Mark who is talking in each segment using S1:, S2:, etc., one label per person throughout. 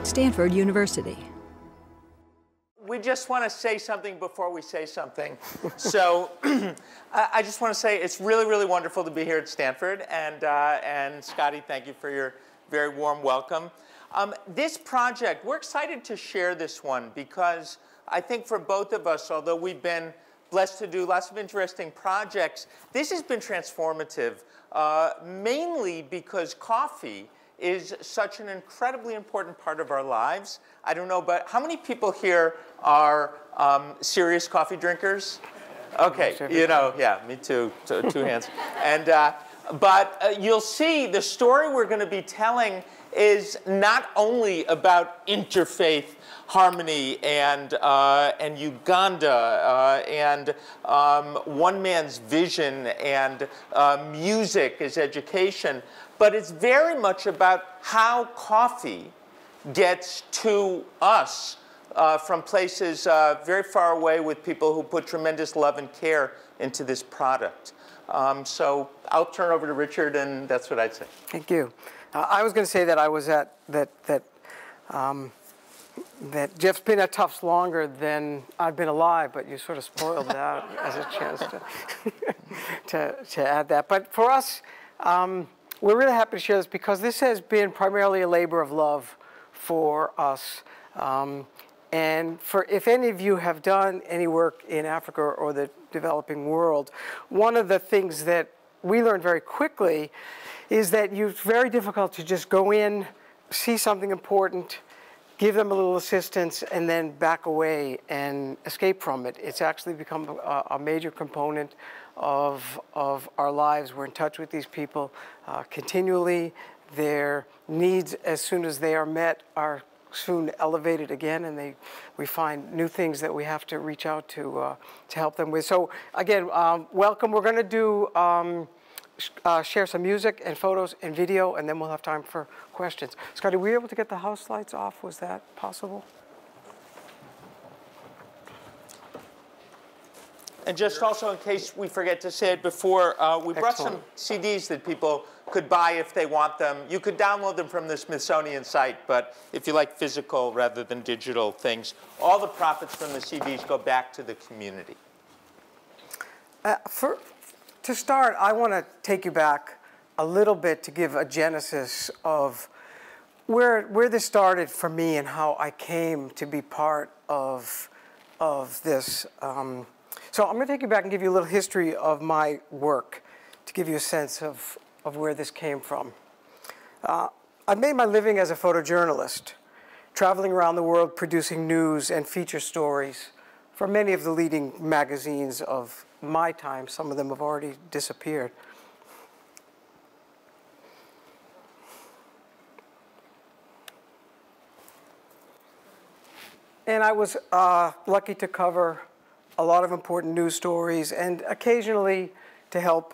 S1: Stanford University.
S2: We just want to say something before we say something. So I just want to say it's really, really wonderful to be here at Stanford. And Scotty, thank you for your very warm welcome. This project, we're excited to share this one because I think for both of us, although we've been blessed to do lots of interesting projects, this has been transformative, mainly because coffee is such an incredibly important part of our lives. I don't know, but how many people here are serious coffee drinkers? Okay, you know, yeah, me too, two hands. And, but you'll see the story we're going to be telling is not only about interfaith harmony and Uganda and one man's vision and music as education, but it's very much about how coffee gets to us from places very far away with people who put tremendous love and care into this product. So I'll turn over to Richard, and that's what I'd say.
S3: Thank you. I was going to say that I was at that Jeff's been at Tufts longer than I've been alive, but you sort of spoiled that as a chance to add that. But for us, we're really happy to share this because this has been primarily a labor of love for us. And if any of you have done any work in Africa or the developing world, one of the things that we learned very quickly is that it's very difficult to just go in, see something important, give them a little assistance, and then back away and escape from it. It's actually become a major component of our lives. We're in touch with these people continually. Their needs, as soon as they are met, are soon elevated again, and we find new things that we have to reach out to help them with. So again, welcome. We're going to do share some music and photos and video, and then we'll have time for questions. Scotty, were you able to get the house lights off? Was that possible?
S2: And just also, in case we forget to say it before, we brought some CDs that people could buy if they want them. You could download them from the Smithsonian site, but if you like physical rather than digital things, all the profits from the CDs go back to the community.
S3: To start, I want to take you back a little bit to give a genesis of where this started for me and how I came to be part of this. So I'm going to take you back and give you a little history of my work to give you a sense of where this came from. I made my living as a photojournalist, traveling around the world producing news and feature stories for many of the leading magazines of my time. Some of them have already disappeared. And I was lucky to cover a lot of important news stories and occasionally to help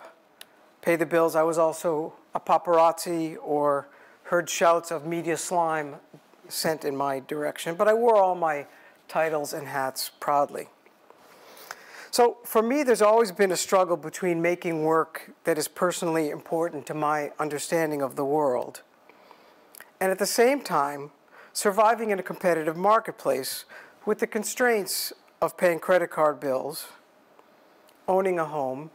S3: pay the bills. I was also a paparazzi or heard shouts of media slime sent in my direction, but I wore all my titles and hats proudly. So for me, there's always been a struggle between making work that is personally important to my understanding of the world, and at the same time, surviving in a competitive marketplace with the constraints of paying credit card bills, owning a home,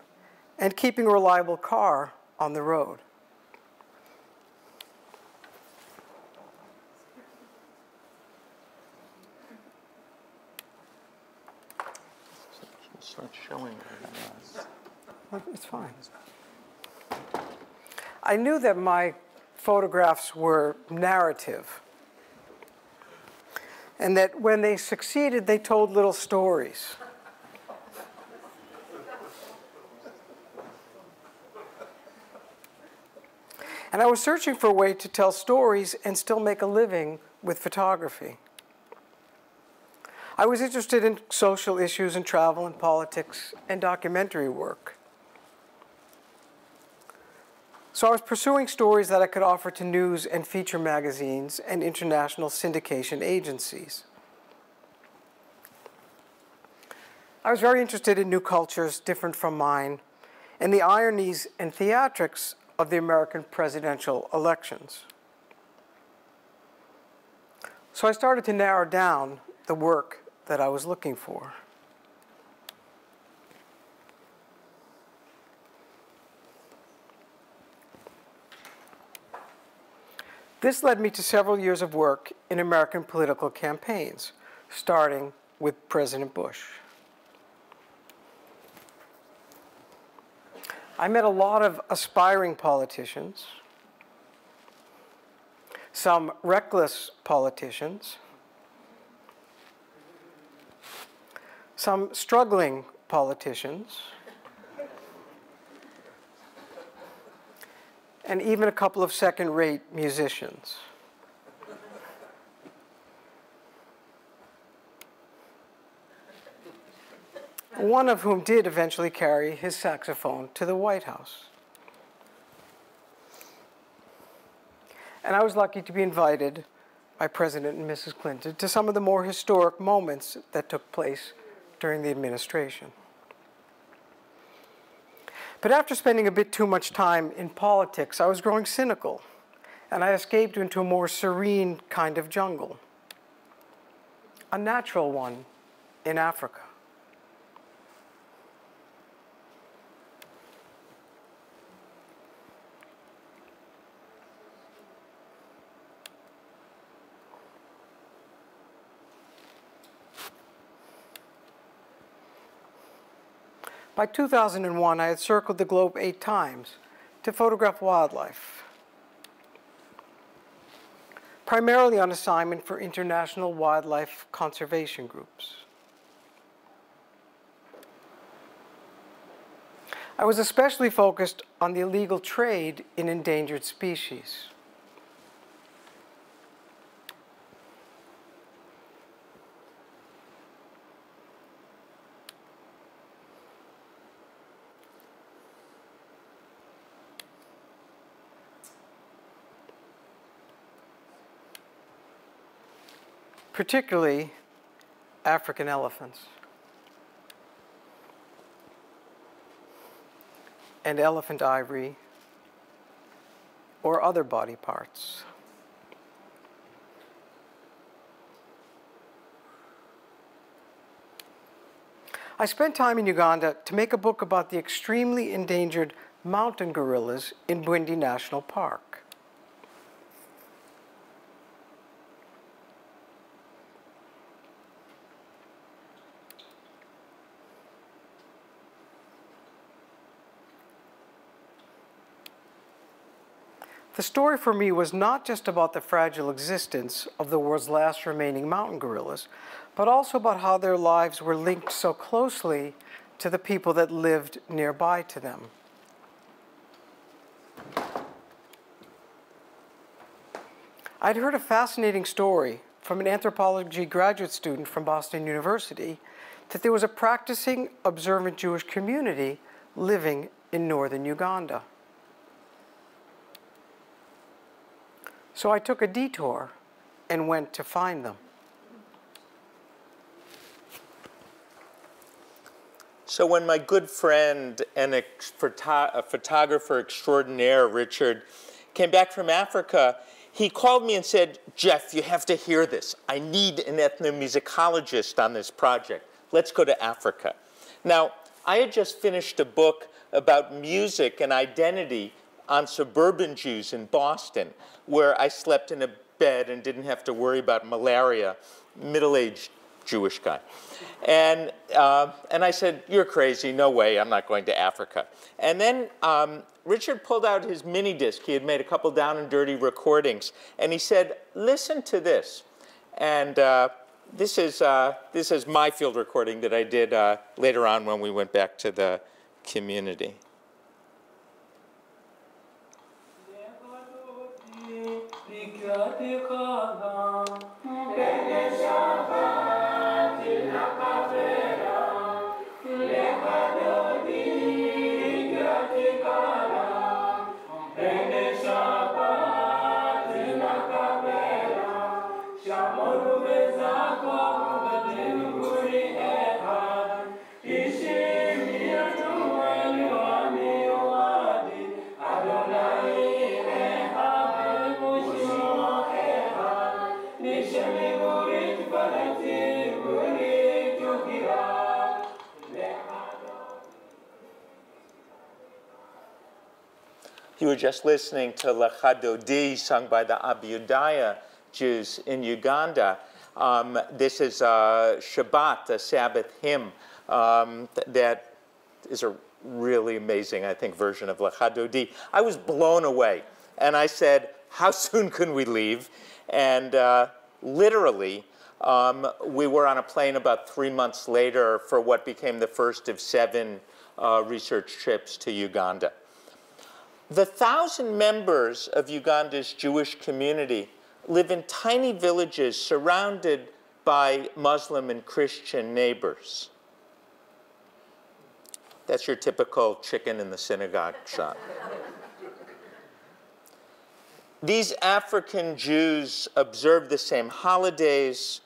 S3: and keeping a reliable car on the road.
S2: Start showing.
S3: It's fine. I knew that my photographs were narrative, and that when they succeeded, they told little stories. And I was searching for a way to tell stories and still make a living with photography. I was interested in social issues and travel and politics and documentary work. So I was pursuing stories that I could offer to news and feature magazines and international syndication agencies. I was very interested in new cultures different from mine and the ironies and theatrics of the American presidential elections. So I started to narrow down the work that I was looking for. This led me to several years of work in American political campaigns, starting with President Bush. I met a lot of aspiring politicians, some reckless politicians, some struggling politicians, and even a couple of second-rate musicians. One of whom did eventually carry his saxophone to the White House. And I was lucky to be invited by President and Mrs. Clinton to some of the more historic moments that took place during the administration. But after spending a bit too much time in politics, I was growing cynical, and I escaped into a more serene kind of jungle, a natural one in Africa. By 2001, I had circled the globe 8 times to photograph wildlife, primarily on assignment for international wildlife conservation groups. I was especially focused on the illegal trade in endangered species. Particularly African elephants and elephant ivory or other body parts. I spent time in Uganda to make a book about the extremely endangered mountain gorillas in Bwindi National Park. The story for me was not just about the fragile existence of the world's last remaining mountain gorillas, but also about how their lives were linked so closely to the people that lived nearby to them. I'd heard a fascinating story from an anthropology graduate student from Boston University that there was a practicing, observant Jewish community living in northern Uganda. So I took a detour and went to find them.
S2: So when my good friend and a photographer extraordinaire, Richard, came back from Africa, he called me and said, "Jeff, you have to hear this. I need an ethnomusicologist on this project. Let's go to Africa." Now, I had just finished a book about music and identity on suburban Jews in Boston, where I slept in a bed and didn't have to worry about malaria, middle-aged Jewish guy. And I said, "You're crazy, no way, I'm not going to Africa." And then Richard pulled out his mini disc. He had made a couple down and dirty recordings, and he said, "Listen to this." And this is my field recording that I did later on when we went back to the community. You were just listening to Lecha Dodi, sung by the Abiudaya Jews in Uganda. This is Shabbat, a Sabbath hymn that is a really amazing, I think, version of Lecha Dodi. I was blown away, and I said, how soon can we leave? And literally, we were on a plane about 3 months later for what became the first of 7 research trips to Uganda. The 1,000 members of Uganda's Jewish community live in tiny villages surrounded by Muslim and Christian neighbors. That's your typical chicken in the synagogue shot. These African Jews observe the same holidays,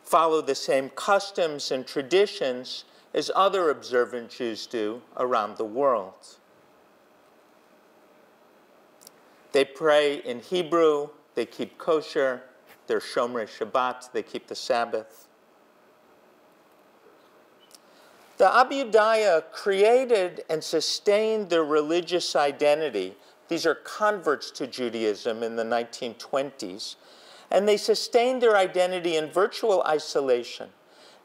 S2: follow the same customs and traditions as other observant Jews do around the world. They pray in Hebrew, they keep kosher, they're Shomrei Shabbat, they keep the Sabbath. The Abiudaya created and sustained their religious identity. These are converts to Judaism in the 1920s. And they sustained their identity in virtual isolation.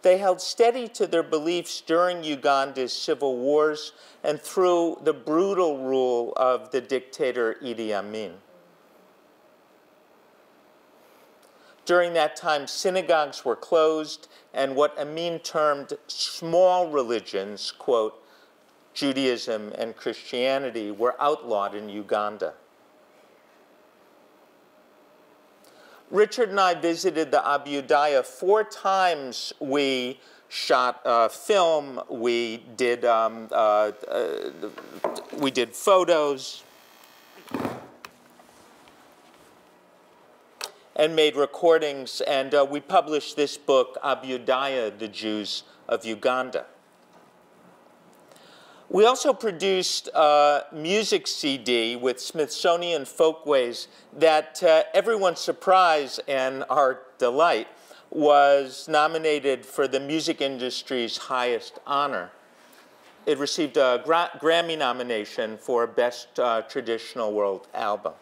S2: They held steady to their beliefs during Uganda's civil wars and through the brutal rule of the dictator Idi Amin. During that time, synagogues were closed, and what Amin termed small religions, quote, Judaism and Christianity, were outlawed in Uganda. Richard and I visited the Abiudaya 4 times. We shot film, we did photos, and made recordings, and we published this book, Abiudaya, the Jews of Uganda. We also produced a music CD with Smithsonian Folkways that, to everyone's surprise and our delight, was nominated for the music industry's highest honor. It received a Grammy nomination for Best Traditional World Album.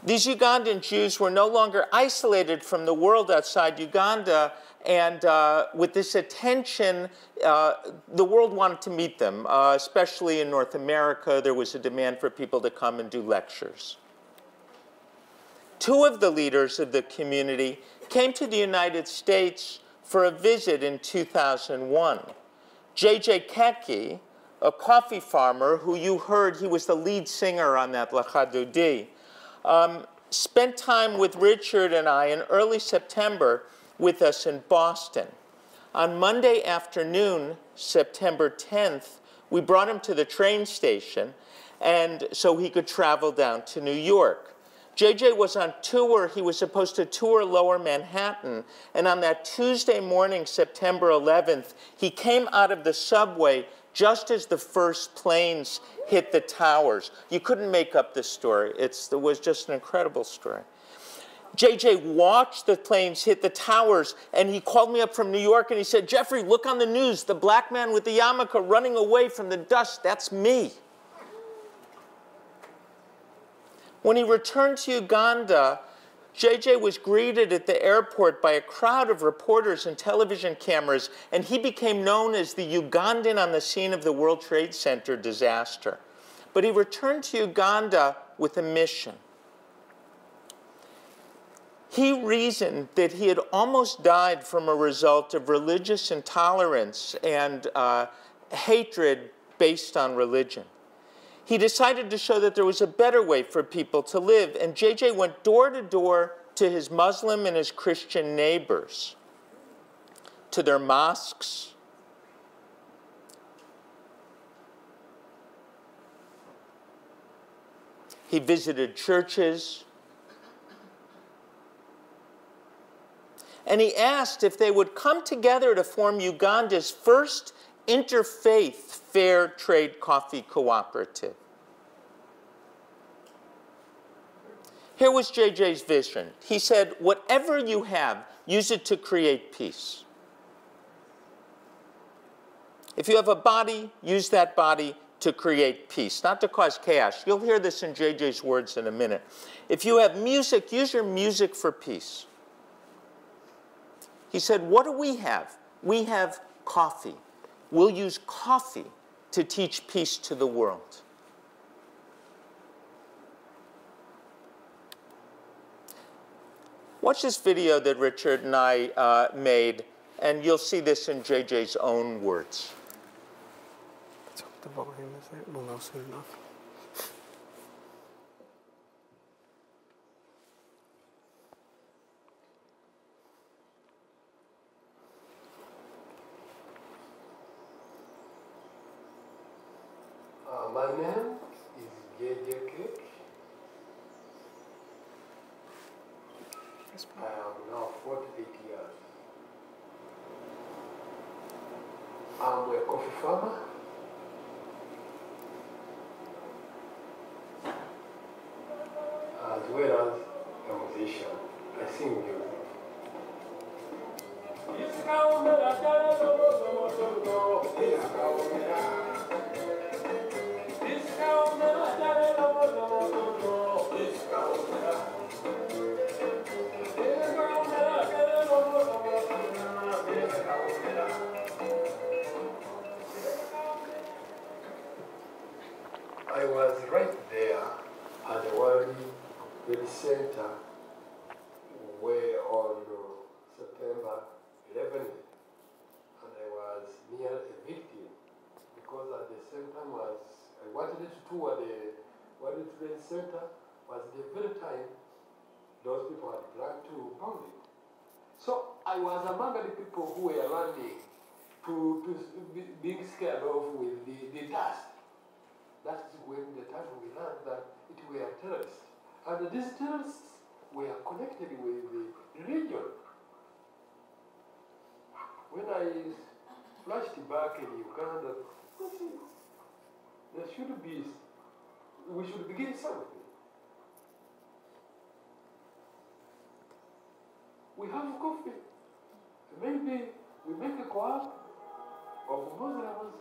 S2: These Ugandan Jews were no longer isolated from the world outside Uganda, and with this attention, the world wanted to meet them, especially in North America. There was a demand for people to come and do lectures. 2 of the leaders of the community came to the United States for a visit in 2001. J.J. Keki, a coffee farmer who you heard, he was the lead singer on that Lecha Dodi, spent time with Richard and I in early September with us in Boston. On Monday afternoon, September 10th, we brought him to the train station and so he could travel down to New York. JJ was on tour. He was supposed to tour Lower Manhattan, and on that Tuesday morning, September 11th, he came out of the subway just as the first planes hit the towers. You couldn't make up this story. It was just an incredible story. JJ watched the planes hit the towers, and he called me up from New York, and he said, Jeffrey, look on the news. The black man with the yarmulke running away from the dust, that's me. When he returned to Uganda, JJ was greeted at the airport by a crowd of reporters and television cameras, and he became known as the Ugandan on the scene of the World Trade Center disaster. But he returned to Uganda with a mission. He reasoned that he had almost died from a result of religious intolerance and hatred based on religion. He decided to show that there was a better way for people to live, and JJ went door to door to his Muslim and his Christian neighbors, to their mosques, he visited churches, and he asked if they would come together to form Uganda's first interfaith fair trade coffee cooperative. Here was JJ's vision. He said, whatever you have, use it to create peace. If you have a body, use that body to create peace, not to cause chaos. You'll hear this in JJ's words in a minute. If you have music, use your music for peace. He said, what do we have? We have coffee. We'll use coffee to teach peace to the world. Watch this video that Richard and I made, and you'll see this in JJ's own words.
S3: Let's hope the volume is there. We'll know soon enough.
S1: My name is JJ. I am now 48 years. I'm a coffee farmer. As well as a musician. I sing music. I was right there at the World Trade Center where on September 11th, and I was near a victim because at the same time I wanted to tour the World Trade Center was the very time those people had planned to bomb it. So I was among the people who were running being scared of with the dust. That's when the time we learned that it were terrorists. And these terrorists were connected with the religion. When I flashed back in Uganda, there should be, we should begin something. We have coffee. Maybe we make a co-op of Muslims.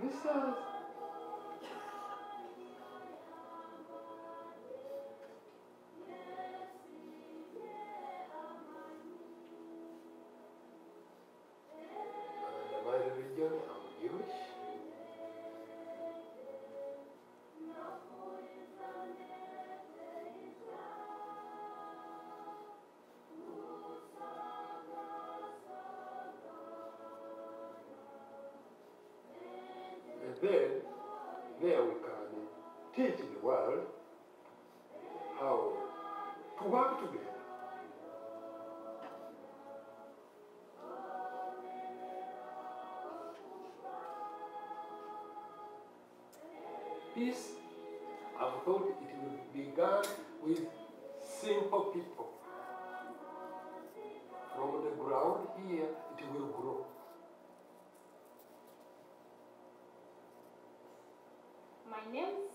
S1: Christians. And my religion, I'm Jewish. Then, there we can teach the world how to work together. Peace, I've thought it will begin with simple people. From the ground here, it will grow.
S4: My name's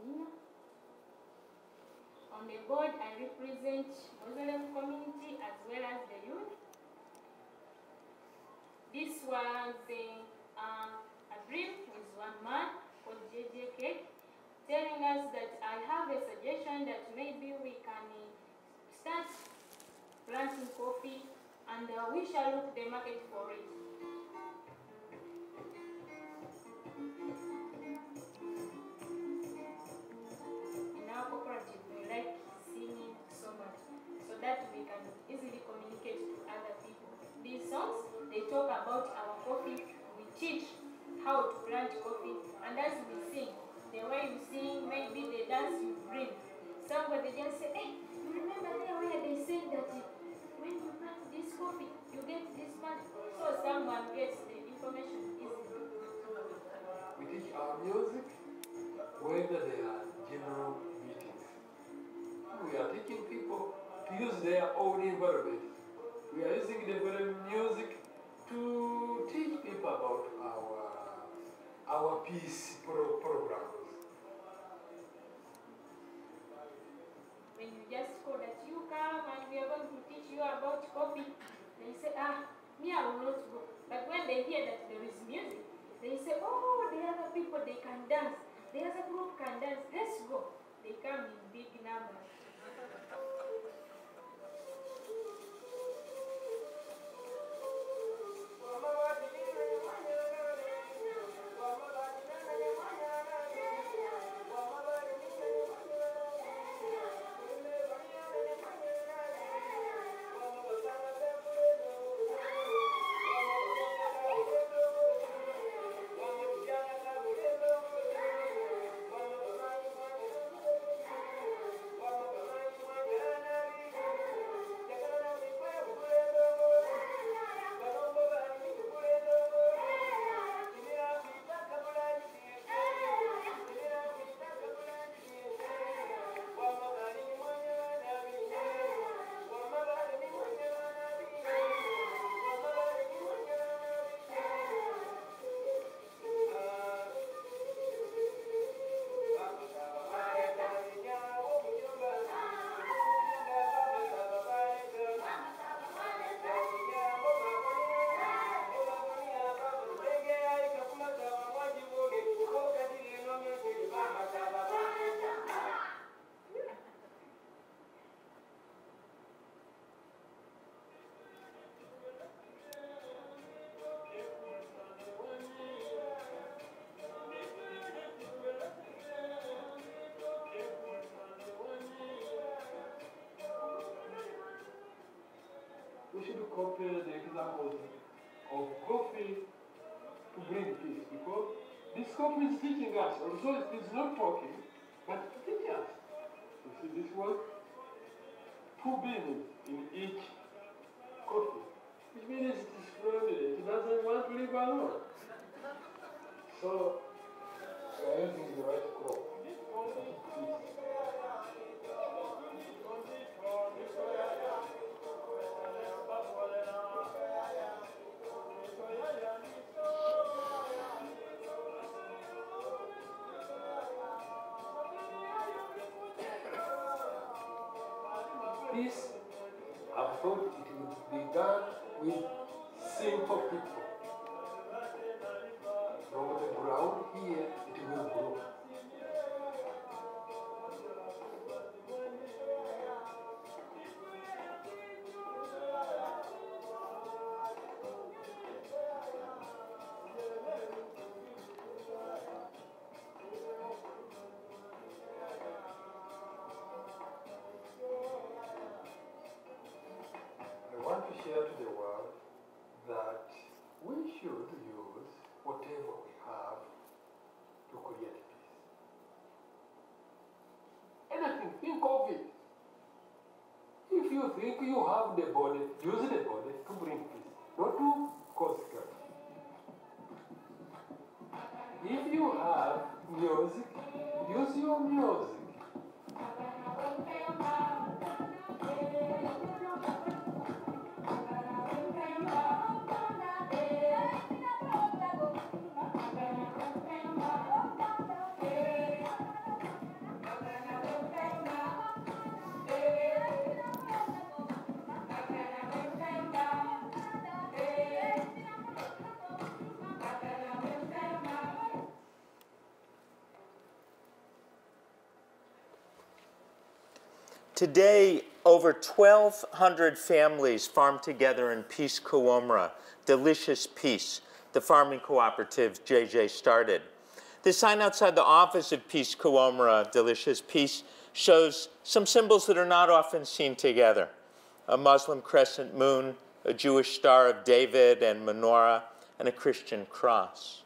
S4: Nina. On the board, I represent Muslim community as well as the youth. This was a brief with one man called JJ, telling us that I have a suggestion that maybe we can start planting coffee and we shall look the market for it. Cooperative, we like singing so much so that we can easily communicate to other people. These songs, they talk about our coffee, we teach how to plant coffee, and as we sing, the way you sing, maybe the dance you bring. Somebody just say, hey, you remember there where they say that when you plant this coffee, you get this money. So someone gets the information easily.
S1: We teach our music, whether they are general meetings. We are teaching people to use their own environment. We are using the very music to teach people about our peace programs.
S4: When you going to teach you about coffee. They say, ah, me, I will not go. But when they hear that there is music, they say, oh, the other people, they can dance. The other group can dance. Let's go. They come in big numbers.
S1: We should compare the examples of coffee to bring peace, because this coffee is teaching us, although it is not talking, but it teaches us. You see this word? 2 beans in each coffee, which means it is friendly, it doesn't want to live alone. So, we are using the right crop. This, I thought it would be done with simple people. From the ground here, it will grow. I want to share to the world that we should use whatever we have to create peace. Anything, think of it. If you think you have the body, use the body to bring peace, not to cause chaos. If you have music, use your music.
S2: Today, over 1,200 families farm together in Peace Kawomera, Delicious Peace, the farming cooperative JJ started. The sign outside the office of Peace Kawomera, Delicious Peace, shows some symbols that are not often seen together. A Muslim crescent moon, a Jewish Star of David and menorah, and a Christian cross.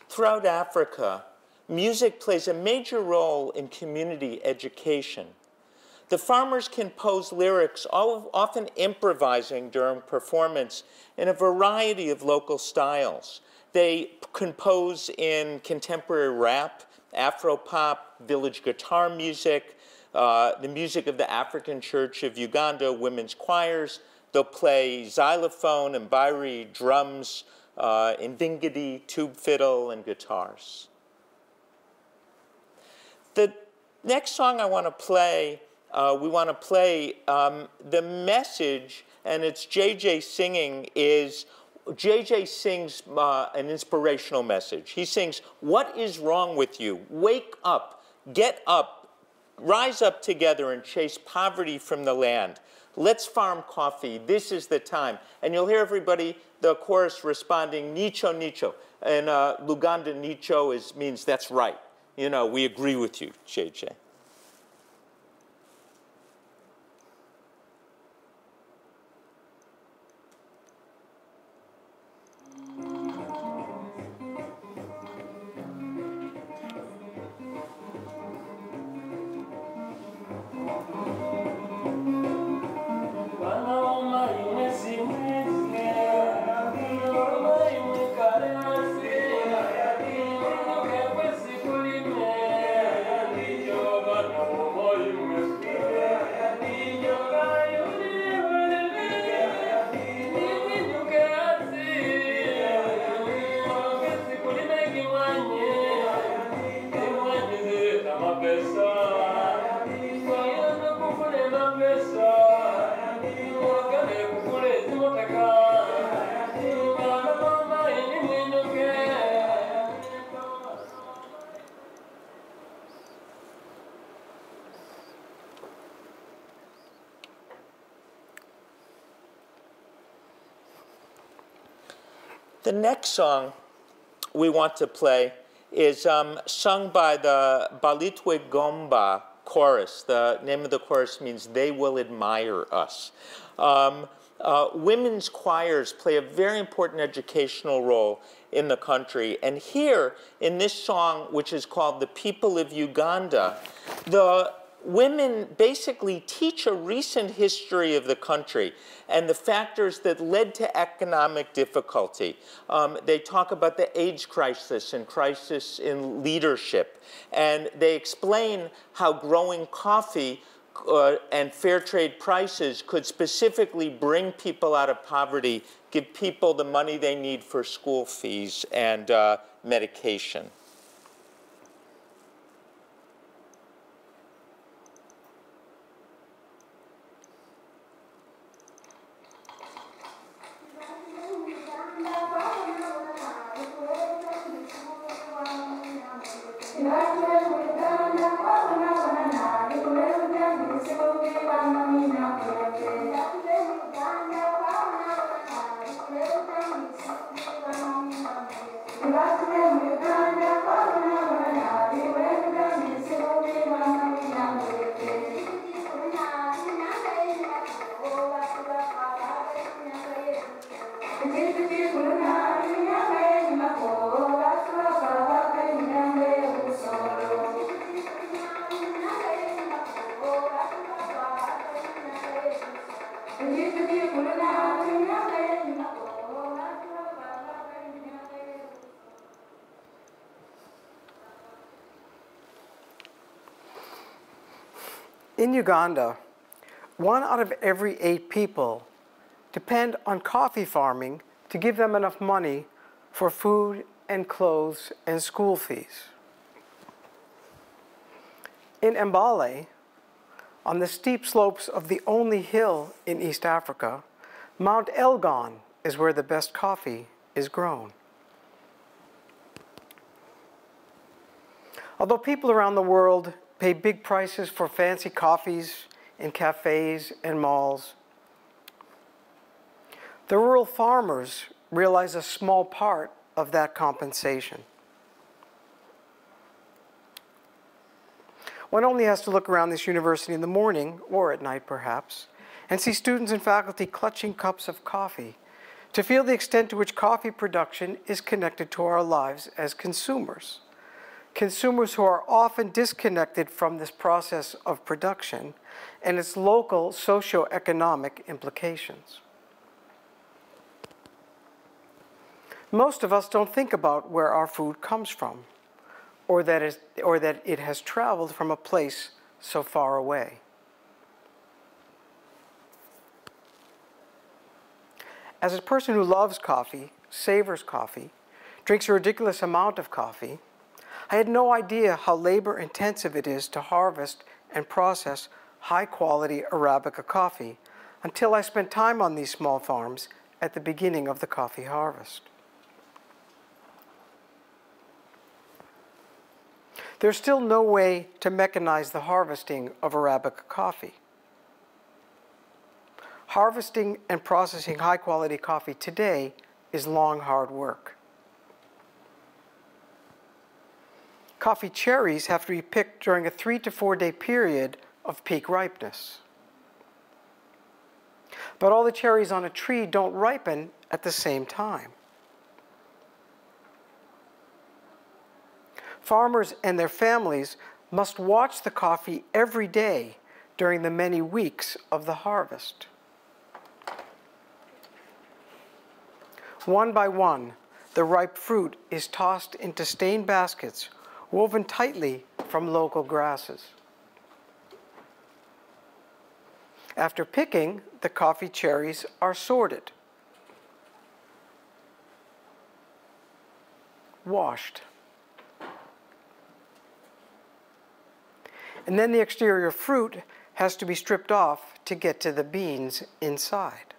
S2: Throughout Africa, music plays a major role in community education. The farmers compose lyrics, often improvising during performance in a variety of local styles. They compose in contemporary rap, Afro-pop, village guitar music, the music of the African Church of Uganda, women's choirs. They'll play xylophone and mbiri, drums, indingidi, tube fiddle, and guitars. The next song I want to play, we want to play the message, and it's JJ singing, is JJ sings an inspirational message. He sings, "What is wrong with you? Wake up, get up, rise up together and chase poverty from the land. Let's farm coffee, this is the time." And you'll hear everybody, the chorus responding, "Nicho, Nicho." And Luganda, Nicho means that's right. You know, we agree with you, JJ. The next song we want to play is sung by the Balitwe Gomba chorus. The name of the chorus means "They Will Admire Us." Women's choirs play a very important educational role in the country. And here, in this song, which is called "The People of Uganda," the women basically teach a recent history of the country and the factors that led to economic difficulty. They talk about the AIDS crisis and crisis in leadership. And they explain how growing coffee and fair trade prices could specifically bring people out of poverty, give people the money they need for school fees and medication.
S3: In Uganda, 1 out of every 8 people depend on coffee farming to give them enough money for food and clothes and school fees. In Mbale, on the steep slopes of the only hill in East Africa, Mount Elgon is where the best coffee is grown. Although people around the world pay big prices for fancy coffees in cafes and malls, the rural farmers realize a small part of that compensation. One only has to look around this university in the morning, or at night perhaps, and see students and faculty clutching cups of coffee to feel the extent to which coffee production is connected to our lives as consumers, consumers who are often disconnected from this process of production and its local socioeconomic implications. Most of us don't think about where our food comes from, or that it has traveled from a place so far away. As a person who loves coffee, savors coffee, drinks a ridiculous amount of coffee, I had no idea how labor-intensive it is to harvest and process high-quality Arabica coffee until I spent time on these small farms at the beginning of the coffee harvest. There's still no way to mechanize the harvesting of Arabica coffee. Harvesting and processing high-quality coffee today is long, hard work. Coffee cherries have to be picked during a 3 to 4 day period of peak ripeness. But all the cherries on a tree don't ripen at the same time. Farmers and their families must watch the coffee every day during the many weeks of the harvest. One by one, the ripe fruit is tossed into stained baskets woven tightly from local grasses. After picking, the coffee cherries are sorted, washed, and then the exterior fruit has to be stripped off to get to the beans inside.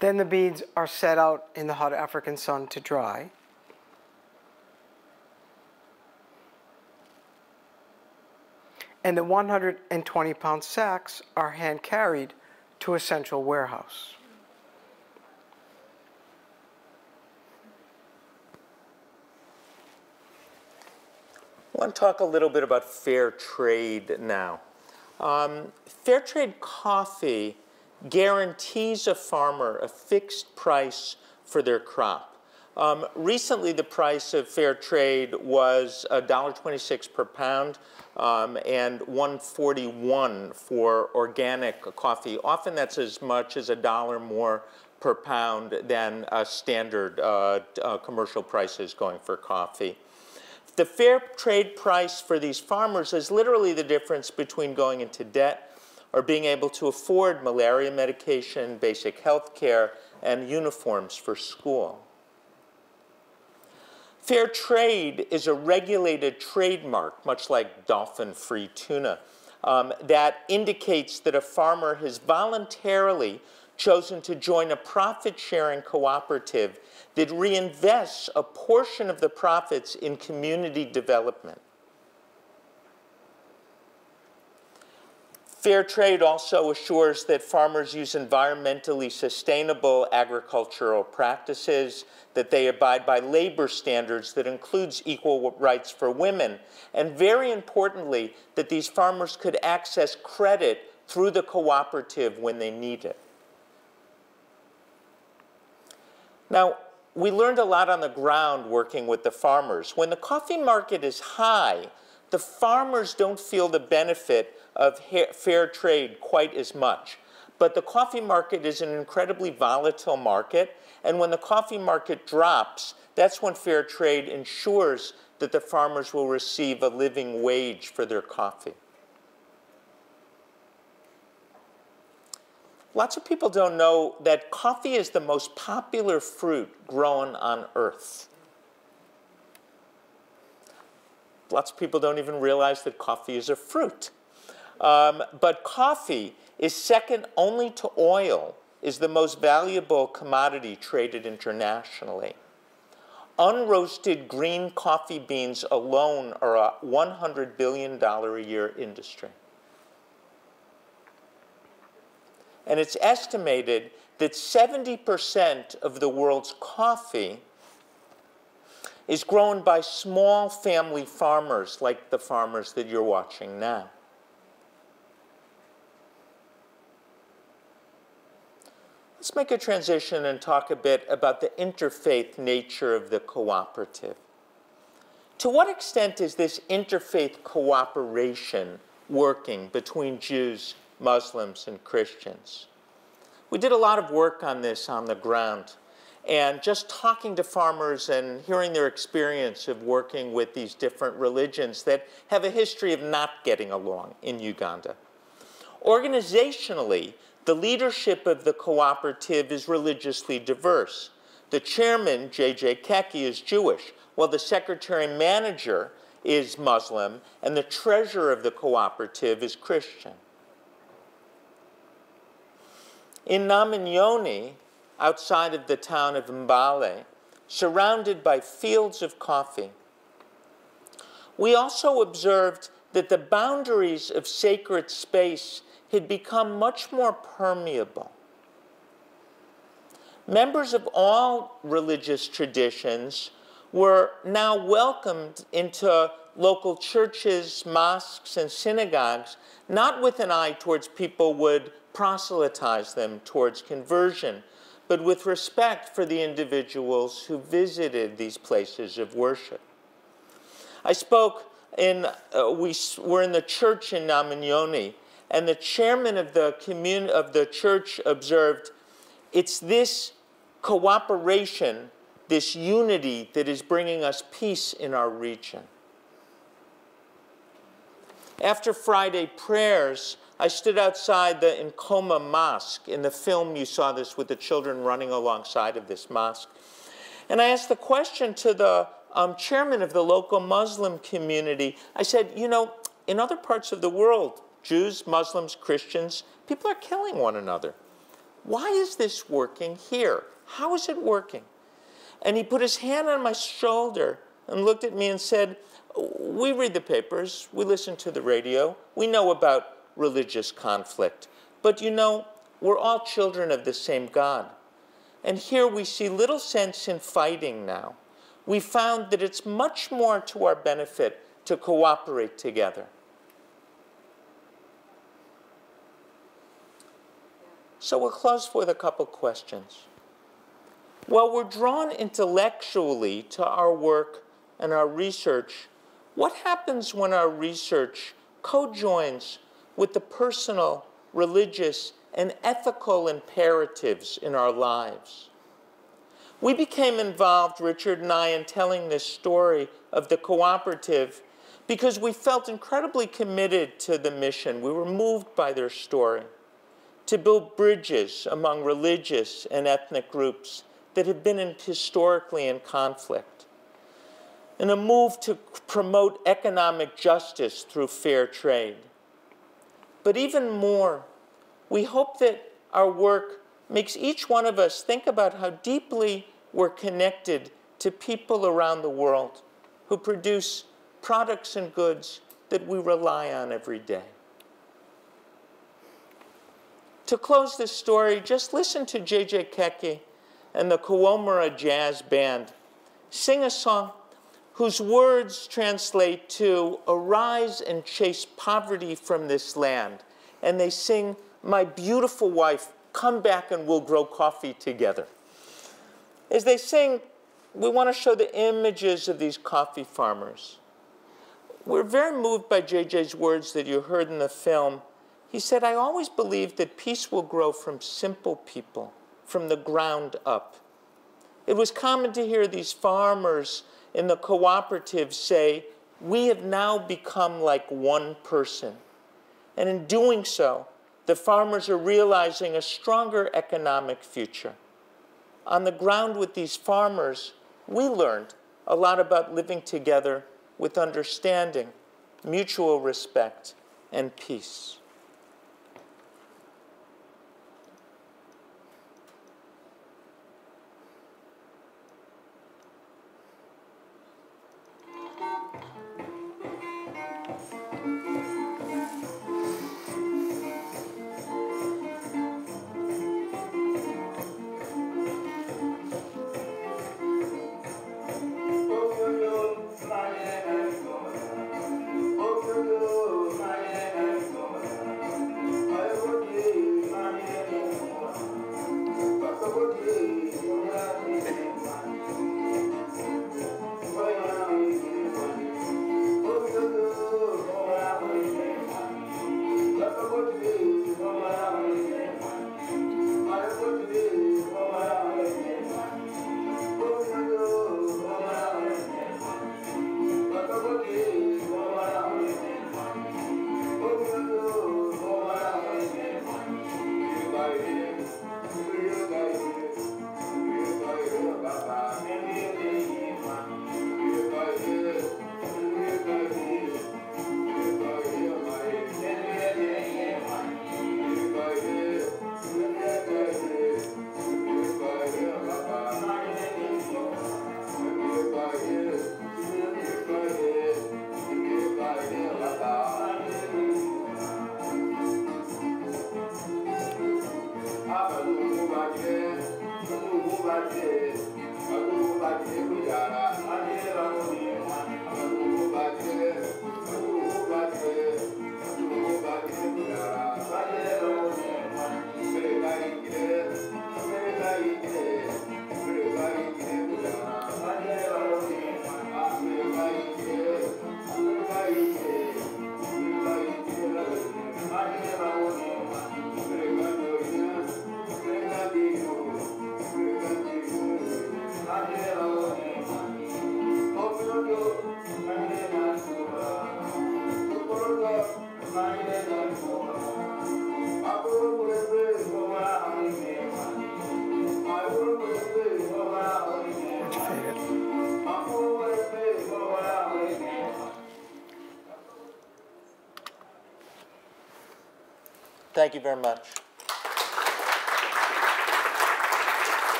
S3: Then the beans are set out in the hot African sun to dry. And the 120-pound sacks are hand-carried to a central warehouse.
S2: I want to talk a little bit about fair trade now. Fair trade coffee guarantees a farmer a fixed price for their crop. Recently, the price of fair trade was $1.26 per pound and $1.41 for organic coffee. Often that's as much as $1 more per pound than standard commercial prices going for coffee. The fair trade price for these farmers is literally the difference between going into debt or being able to afford malaria medication, basic health care, and uniforms for school. Fair trade is a regulated trademark, much like dolphin-free tuna, that indicates that a farmer has voluntarily chosen to join a profit-sharing cooperative that reinvests a portion of the profits in community development. Fair trade also assures that farmers use environmentally sustainable agricultural practices, that they abide by labor standards that includes equal rights for women, and very importantly, that these farmers could access credit through the cooperative when they need it. Now, we learned a lot on the ground working with the farmers. When the coffee market is high, the farmers don't feel the benefit of fair trade quite as much. But the coffee market is an incredibly volatile market, and when the coffee market drops, that's when fair trade ensures that the farmers will receive a living wage for their coffee. Lots of people don't know that coffee is the most popular fruit grown on Earth. Lots of people don't even realize that coffee is a fruit. But coffee is second only to oil, is the most valuable commodity traded internationally. Unroasted green coffee beans alone are a $100 billion a year industry. And it's estimated that 70% of the world's coffee is grown by small family farmers like the farmers that you're watching now. Let's make a transition and talk a bit about the interfaith nature of the cooperative. To what extent is this interfaith cooperation working between Jews, Muslims, and Christians? We did a lot of work on this on the ground, and just talking to farmers and hearing their experience of working with these different religions that have a history of not getting along in Uganda. Organizationally, the leadership of the cooperative is religiously diverse. The chairman, J.J. Keki, is Jewish, while the secretary-manager is Muslim, and the treasurer of the cooperative is Christian. In Naminyoni, outside of the town of Mbale, surrounded by fields of coffee, we also observed that the boundaries of sacred space had become much more permeable. Members of all religious traditions were now welcomed into local churches, mosques, and synagogues, not with an eye towards people would proselytize them towards conversion, but with respect for the individuals who visited these places of worship. I spoke we were in the church in Naminyoni, and the chairman of the church observed, it's this cooperation, this unity that is bringing us peace in our region. After Friday prayers, I stood outside the Nkoma Mosque. In the film, you saw this with the children running alongside of this mosque. And I asked the question to the chairman of the local Muslim community. I said, you know, in other parts of the world, Jews, Muslims, Christians, people are killing one another. Why is this working here? How is it working? And he put his hand on my shoulder and looked at me and said, we read the papers, we listen to the radio, we know about religious conflict. But you know, we're all children of the same God. And here we see little sense in fighting now. We found that it's much more to our benefit to cooperate together. So we'll close with a couple questions. While we're drawn intellectually to our work and our research, what happens when our research co-joins with the personal, religious, and ethical imperatives in our lives? We became involved, Richard and I, in telling this story of the cooperative because we felt incredibly committed to the mission. We were moved by their story to build bridges among religious and ethnic groups that have been historically in conflict, and a move to promote economic justice through fair trade. But even more, we hope that our work makes each one of us think about how deeply we're connected to people around the world who produce products and goods that we rely on every day. To close this story, just listen to J.J. Keki and the Kawomera Jazz Band sing a song whose words translate to "Arise and chase poverty from this land." And they sing, "My beautiful wife, come back and we'll grow coffee together." As they sing, we want to show the images of these coffee farmers. We're very moved by JJ's words that you heard in the film. He said, I always believed that peace will grow from simple people, from the ground up. It was common to hear these farmers in the cooperative say, we have now become like one person. And in doing so, the farmers are realizing a stronger economic future. On the ground with these farmers, we learned a lot about living together with understanding, mutual respect, and peace. Thank you very much.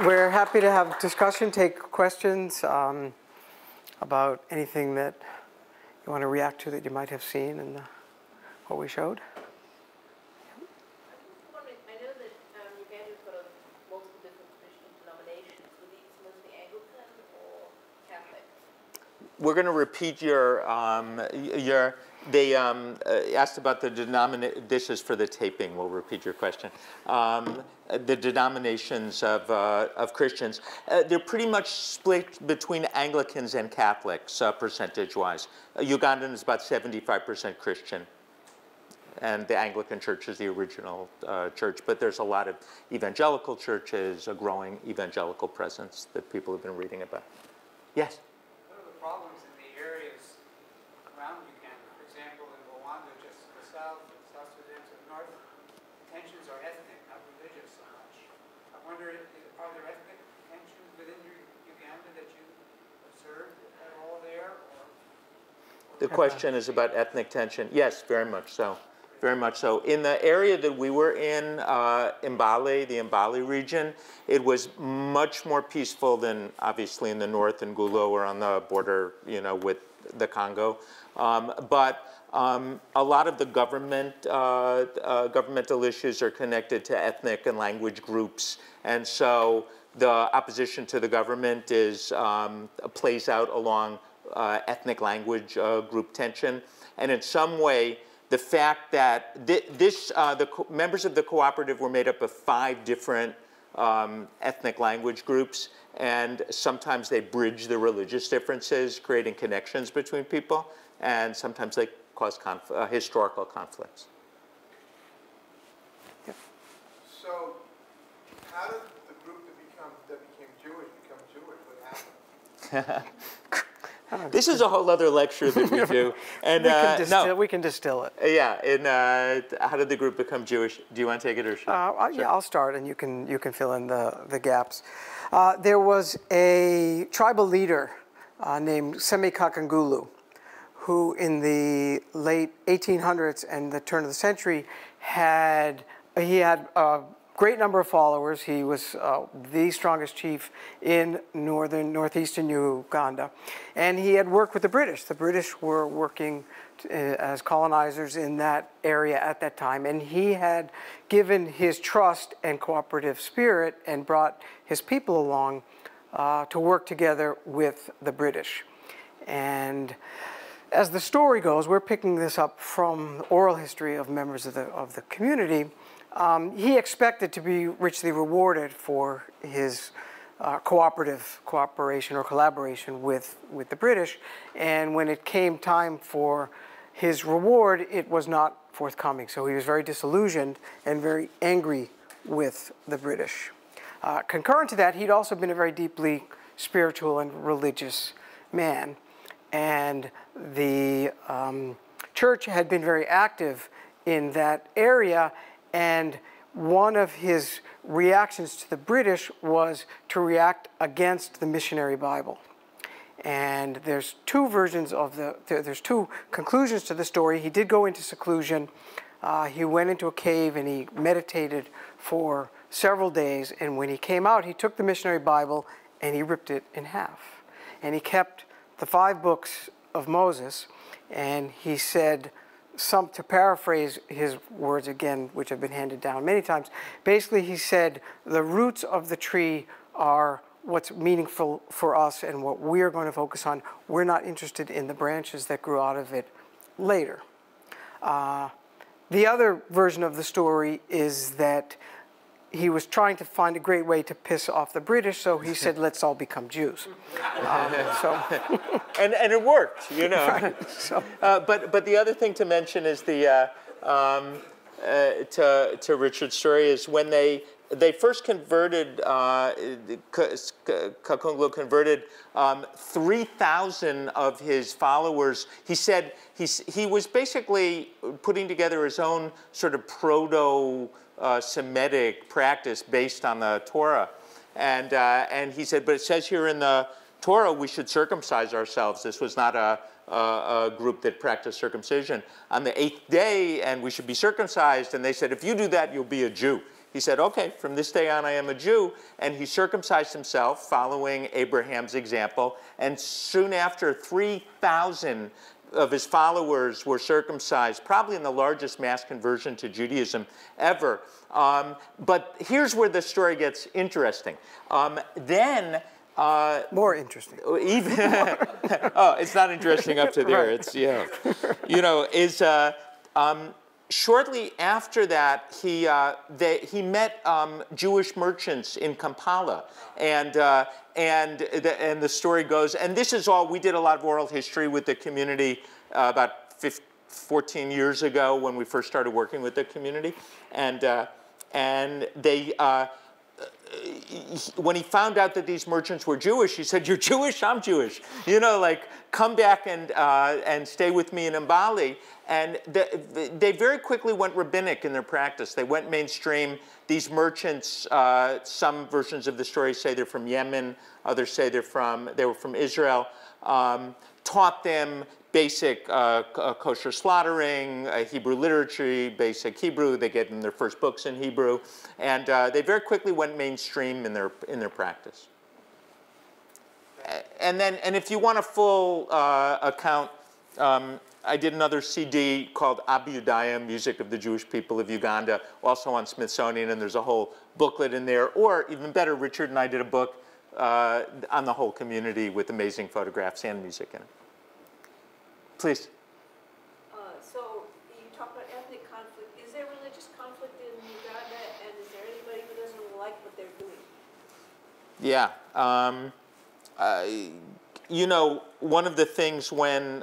S3: We're happy to have discussion, take questions about anything that you want to react to that you might have seen in what we showed.
S5: I know that Uganda's got multiple different Christian denominations. Were these mostly Anglican or Catholic?
S2: We're going to repeat they asked about the denomination. This is for the taping. We'll repeat your question. The denominations of Christians. They're pretty much split between Anglicans and Catholics, percentage-wise. Ugandan is about 75% Christian, and the Anglican Church is the original church. But there's a lot of evangelical churches, a growing evangelical presence that people have been reading about. Yes?
S6: What are the problems in the areas around Uganda? For example, in Rwanda, just to the south, South Sudan to the north, tensions are ethnic, not religious so much. I wonder, are there ethnic tensions within Uganda that you observed at all there?
S2: The question is about ethnic tension. Yes, very much so. Very much so. In the area that we were in, Mbale, the Mbale region, it was much more peaceful than obviously in the north in Gulo or on the border, with the Congo. But a lot of the governmental issues are connected to ethnic and language groups, and so the opposition to the government plays out along ethnic language group tension, and in some way, the fact that the members of the cooperative were made up of 5 different ethnic language groups, and sometimes they bridge the religious differences, creating connections between people, and sometimes they cause historical conflicts.
S3: Yep.
S7: So, how did the group that became Jewish become Jewish? What happened?
S2: This is a whole other lecture that we do, and
S3: we can distill it.
S2: Yeah. How did the group become Jewish? Do you want to take it or should I?
S3: Yeah, I'll start, and you can fill in the gaps. There was a tribal leader named Semikakangulu, who in the late 1800s and the turn of the century had a great number of followers. He was the strongest chief in northeastern Uganda. And he had worked with the British. The British were working as colonizers in that area at that time. And he had given his trust and cooperative spirit and brought his people along to work together with the British. And as the story goes, we're picking this up from oral history of members of the community. He expected to be richly rewarded for his cooperation or collaboration with the British, and when it came time for his reward, it was not forthcoming. So he was very disillusioned and very angry with the British. Concurrent to that, he'd also been a very deeply spiritual and religious man, and the church had been very active in that area. And one of his reactions to the British was to react against the missionary Bible. And there's 2 versions of there's 2 conclusions to the story. He did go into seclusion. He went into a cave and he meditated for several days. And when he came out, he took the missionary Bible and he ripped it in half. And he kept the 5 books of Moses, and he said, to paraphrase his words again, which have been handed down many times, basically he said, the roots of the tree are what's meaningful for us and what we're going to focus on. We're not interested in the branches that grew out of it later. The other version of the story is that he was trying to find a great way to piss off the British, so he said, let's all become Jews.
S2: And it worked,
S3: Right, so.
S2: But the other thing to mention is to Richard's story is when they first converted, Kakunglu converted 3,000 of his followers. He said he was basically putting together his own sort of Semitic practice based on the Torah, and he said, but it says here in the Torah we should circumcise ourselves. This was not a a group that practiced circumcision on the 8th day, and we should be circumcised. And they said, if you do that, you'll be a Jew. He said, okay, from this day on, I am a Jew. And he circumcised himself, following Abraham's example. And soon after, 3,000 of his followers were circumcised, probably in the largest mass conversion to Judaism ever. But here's where the story gets interesting.
S3: More interesting.
S2: Even oh, it's not interesting up to there.
S3: Right.
S2: It's shortly after that, he met Jewish merchants in Kampala, and the story goes. And this is all. We did a lot of oral history with the community about 14 years ago when we first started working with the community, and they. When he found out that these merchants were Jewish, he said, "You're Jewish, I'm Jewish. Come back and stay with me in Mbali." And they very quickly went rabbinic in their practice. They went mainstream. These merchants, some versions of the story say they're from Yemen, others say they were from Israel, taught them basic kosher slaughtering, Hebrew literature, basic Hebrew. They gave them their first books in Hebrew, and they very quickly went mainstream in their practice. And if you want a full account, I did another CD called Abhyudaya, Music of the Jewish People of Uganda, also on Smithsonian, and there's a whole booklet in there. Or even better, Richard and I did a book on the whole community with amazing photographs and music in it. Please.
S5: So you talk about ethnic conflict. Is there religious conflict in Uganda, and is there anybody who doesn't like what they're doing?
S2: Yeah. One of the things when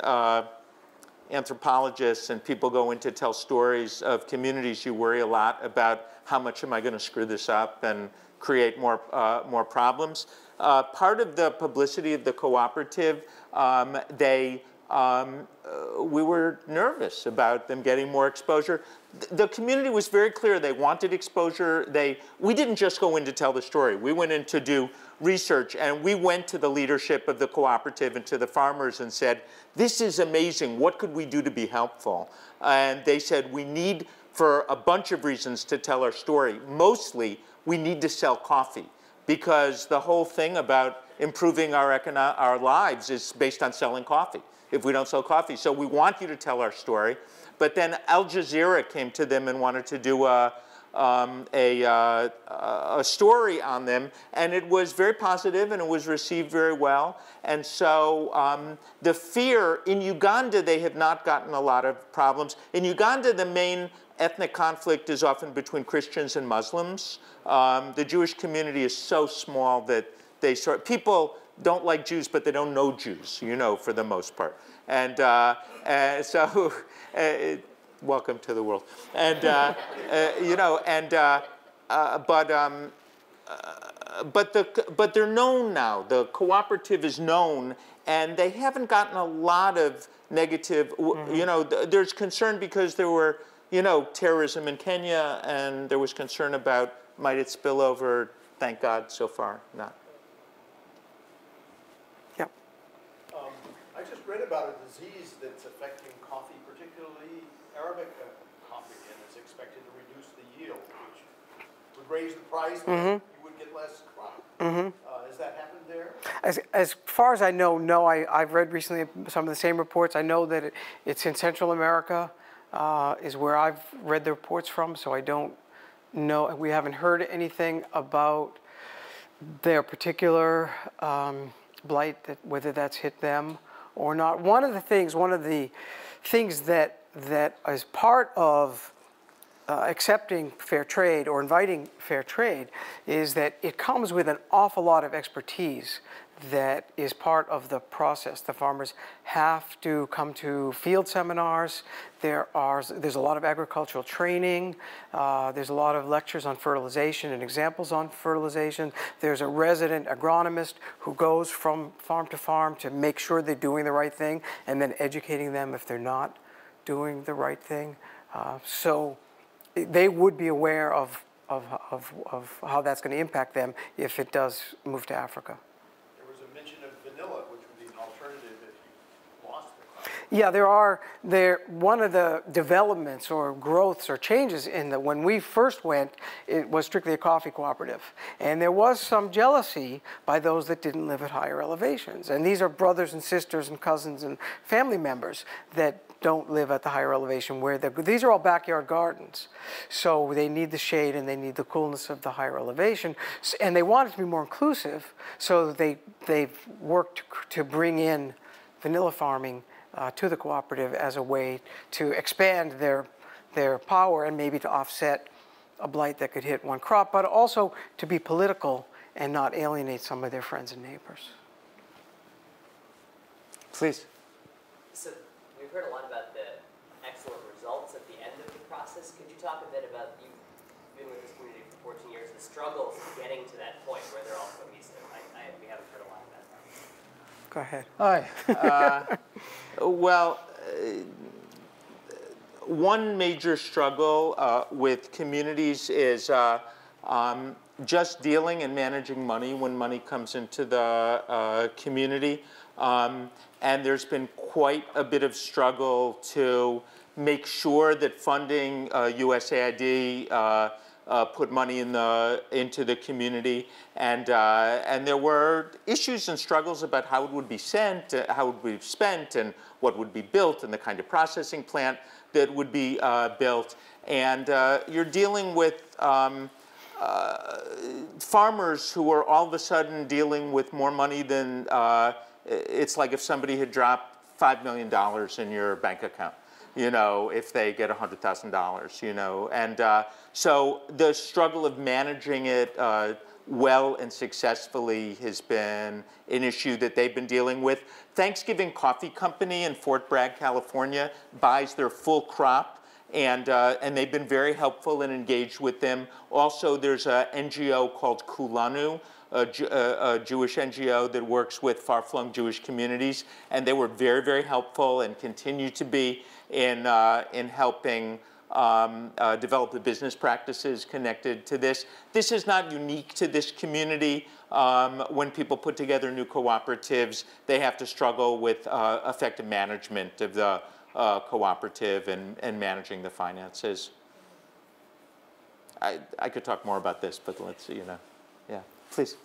S2: anthropologists and people go in to tell stories of communities, you worry a lot about how much am I going to screw this up and create more problems. Part of the publicity of the cooperative, we were nervous about them getting more exposure. The community was very clear they wanted exposure. We didn't just go in to tell the story. We went in to do research, and we went to the leadership of the cooperative and to the farmers and said, this is amazing. What could we do to be helpful? And they said, we need, for a bunch of reasons, to tell our story. Mostly, we need to sell coffee, because the whole thing about improving our lives is based on selling coffee. If we don't sell coffee. So we want you to tell our story. But then Al Jazeera came to them and wanted to do a story on them, and it was very positive, and it was received very well. And so the fear, in Uganda, they have not gotten a lot of problems. In Uganda, the main ethnic conflict is often between Christians and Muslims. The Jewish community is so small that people don't like Jews, but they don't know Jews, for the most part. And so, welcome to the world. And but they're known now. The cooperative is known, and they haven't gotten a lot of negative. There's concern because there were terrorism in Kenya, and there was concern about might it spill over. Thank God, so far not.
S7: I just read about a disease that's affecting coffee, particularly Arabica coffee, and it's expected to reduce the yield, which would raise the price, and you would get less crop. Has that happened there?
S3: As far as I know, no. I've read recently some of the same reports. I know that it's in Central America is where I've read the reports from, so I don't know. We haven't heard anything about their particular blight, whether that's hit them or not. One of the things that is part of accepting fair trade or inviting fair trade is that it comes with an awful lot of expertise that is part of the process. The farmers have to come to field seminars. There's a lot of agricultural training. There's a lot of lectures on fertilization and examples on fertilization. There's a resident agronomist who goes from farm to farm to make sure they're doing the right thing and then educating them if they're not doing the right thing. So they would be aware of how that's going to impact them if it does move to Africa.
S7: There was a mention of vanilla, which would be an alternative if you lost the crop.
S3: Yeah, one of the developments or growths or changes in when we first went, it was strictly a coffee cooperative. And there was some jealousy by those that didn't live at higher elevations. And these are brothers and sisters and cousins and family members that don't live at the higher elevation where these are all backyard gardens. So they need the shade and they need the coolness of the higher elevation. And they want it to be more inclusive, so they've worked to bring in vanilla farming to the cooperative as a way to expand their power and maybe to offset a blight that could hit one crop, but also to be political and not alienate some of their friends and neighbors.
S2: Please.
S8: So we've heard a lot about the excellent results at the end of the process. Could you talk a bit about, you've been with this community for 14 years, the struggles getting to that point where they're all cohesive? We haven't heard a lot about that.
S3: Go ahead.
S2: Hi. Well, one major struggle with communities is just dealing and managing money when money comes into the community. And there's been quite a bit of struggle to make sure that funding USAID put money into the community, and there were issues and struggles about how it would be sent, how it would be spent, and what would be built, and the kind of processing plant that would be built. And you're dealing with farmers who are all of a sudden dealing with more money than it's like if somebody had dropped $5 million in your bank account, you know, if they get $100,000, you know. And so the struggle of managing it well and successfully has been an issue that they've been dealing with. Thanksgiving Coffee Company in Fort Bragg, California, buys their full crop, and they've been very helpful and engaged with them. Also, there's an NGO called Kulanu, a Jewish NGO that works with far-flung Jewish communities, and they were very, very helpful and continue to be in helping develop the business practices connected to this. This is not unique to this community. When people put together new cooperatives, they have to struggle with effective management of the cooperative and managing the finances. I could talk more about this, but let's, you know, yeah, please.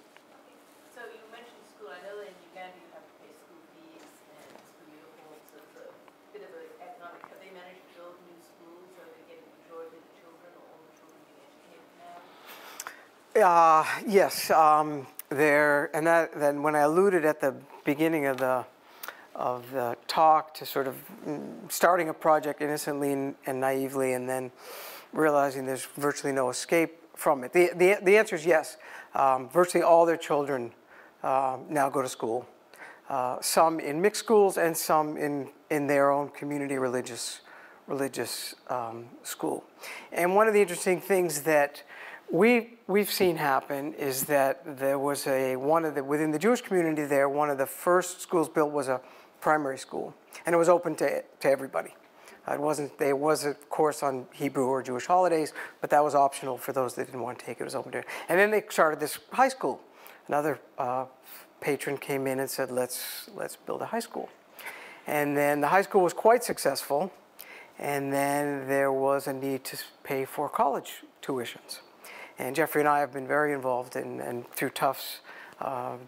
S5: So you mentioned school. I know that in Uganda you have to pay school fees and school uniforms, so it's a bit of an economic. Have they managed to build new schools? Are they getting the majority of the children, or all the children being educated now?
S3: Yes, then when I alluded at the beginning of the talk to sort of starting a project innocently and naively, and then realizing there's virtually no escape from it. The answer is yes. Virtually all their children now go to school. Some in mixed schools and some in their own community religious school. And one of the interesting things that we've seen happen is that there was within the Jewish community there, one of the first schools built was a primary school, and it was open to everybody. There was a course on Hebrew or Jewish holidays, but that was optional for those that didn't want to take it. It was open to it. And then they started this high school. Another patron came in and said, let's build a high school. And then the high school was quite successful, and then there was a need to pay for college tuitions. And Jeffrey and I have been very involved and through Tufts,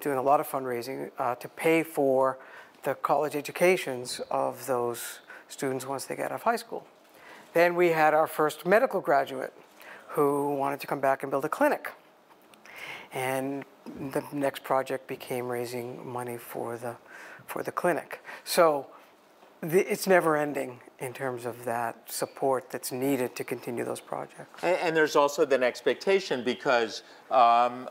S3: doing a lot of fundraising to pay for the college educations of those students once they got out of high school. Then we had our first medical graduate who wanted to come back and build a clinic. And the next project became raising money for the clinic. So it's never ending in terms of that support that's needed to continue those projects.
S2: And there's also an expectation, because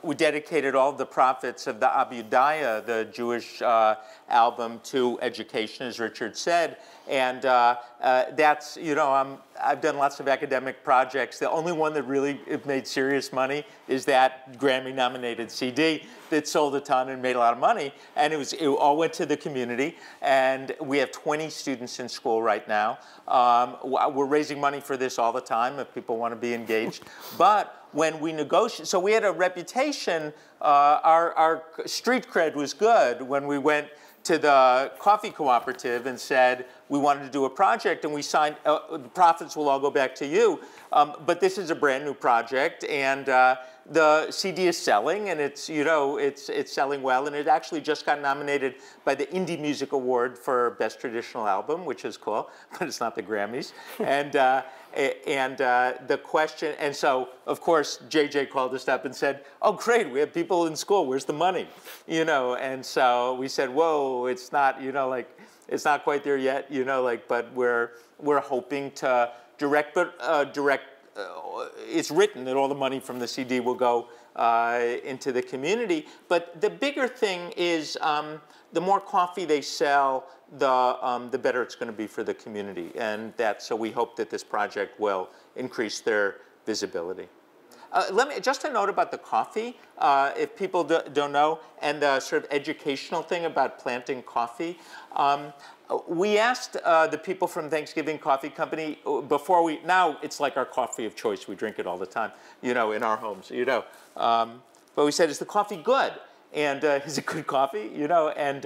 S2: we dedicated all the profits of the Abudaya, the Jewish album, to education, as Richard said. And that's, you know, I've done lots of academic projects. The only one that really made serious money is that Grammy-nominated CD that sold a ton and made a lot of money. And it all went to the community. And we have 20 students in school right now. We're raising money for this all the time if people want to be engaged. But when we negotiate, so we had a reputation, our street cred was good when we went to the coffee cooperative and said, we wanted to do a project, and we signed, the profits will all go back to you, but this is a brand new project, and the CD is selling, and it's, you know, it's selling well, and it actually just got nominated by the Indie Music Award for Best Traditional Album, which is cool, but it's not the Grammys. And the question, and so, of course, JJ called us up and said, oh, great, we have people in school, where's the money? You know, and so we said, whoa, it's not, you know, like, it's not quite there yet, you know, like, but we're hoping to direct, it's written that all the money from the CD will go into the community. But the bigger thing is the more coffee they sell, the better it's going to be for the community. And so we hope that this project will increase their visibility. Just a note about the coffee, if people don't know, and the sort of educational thing about planting coffee. We asked the people from Thanksgiving Coffee Company before now it's like our coffee of choice. We drink it all the time, you know, in our homes, you know. But we said, is the coffee good? And is it good coffee, you know? And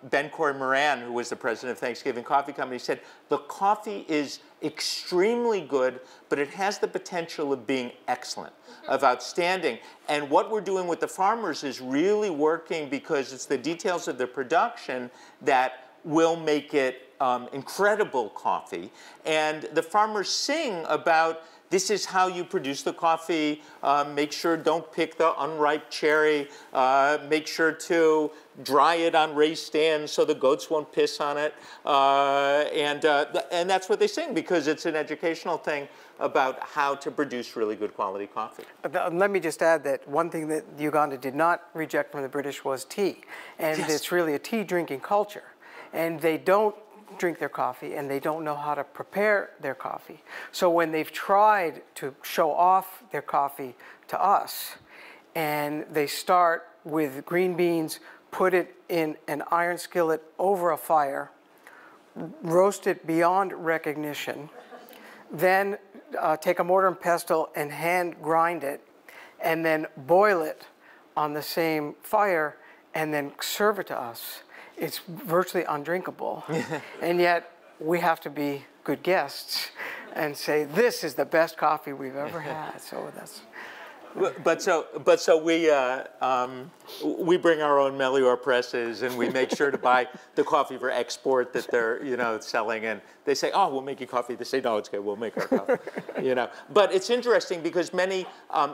S2: Ben Corey Moran, who was the president of Thanksgiving Coffee Company, said, the coffee is extremely good, but it has the potential of being excellent, of outstanding. And what we're doing with the farmers is really working because it's the details of the production that will make it incredible coffee. And the farmers sing about, this is how you produce the coffee. Make sure don't pick the unripe cherry. Make sure to dry it on raised stands so the goats won't piss on it. And that's what they sing because it's an educational thing about how to produce really good quality coffee.
S3: Let me just add that one thing that Uganda did not reject from the British was tea. And yes, it's really a tea drinking culture. And they don't drink their coffee, and they don't know how to prepare their coffee. So when they've tried to show off their coffee to us, and they start with green beans, put it in an iron skillet over a fire, roast it beyond recognition, then take a mortar and pestle and hand grind it, and then boil it on the same fire, and then serve it to us. It's virtually undrinkable. And yet we have to be good guests and say, this is the best coffee we've ever had. So that's...
S2: But so we bring our own Melior presses, and we make sure to buy the coffee for export that they're, you know, selling. And they say, oh, we'll make you coffee. They say, no, it's okay, we'll make our coffee. You know. But it's interesting because many,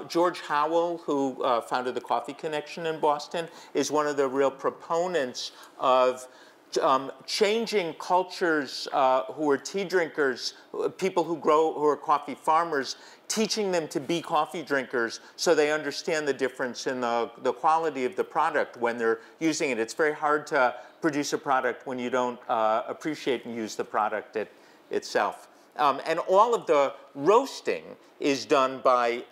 S2: George Howell, who founded the Coffee Connection in Boston, is one of the real proponents of changing cultures who are tea drinkers, people who are coffee farmers, teaching them to be coffee drinkers so they understand the difference in the quality of the product when they're using it. It's very hard to produce a product when you don't appreciate and use the product itself. And all of the roasting is done by,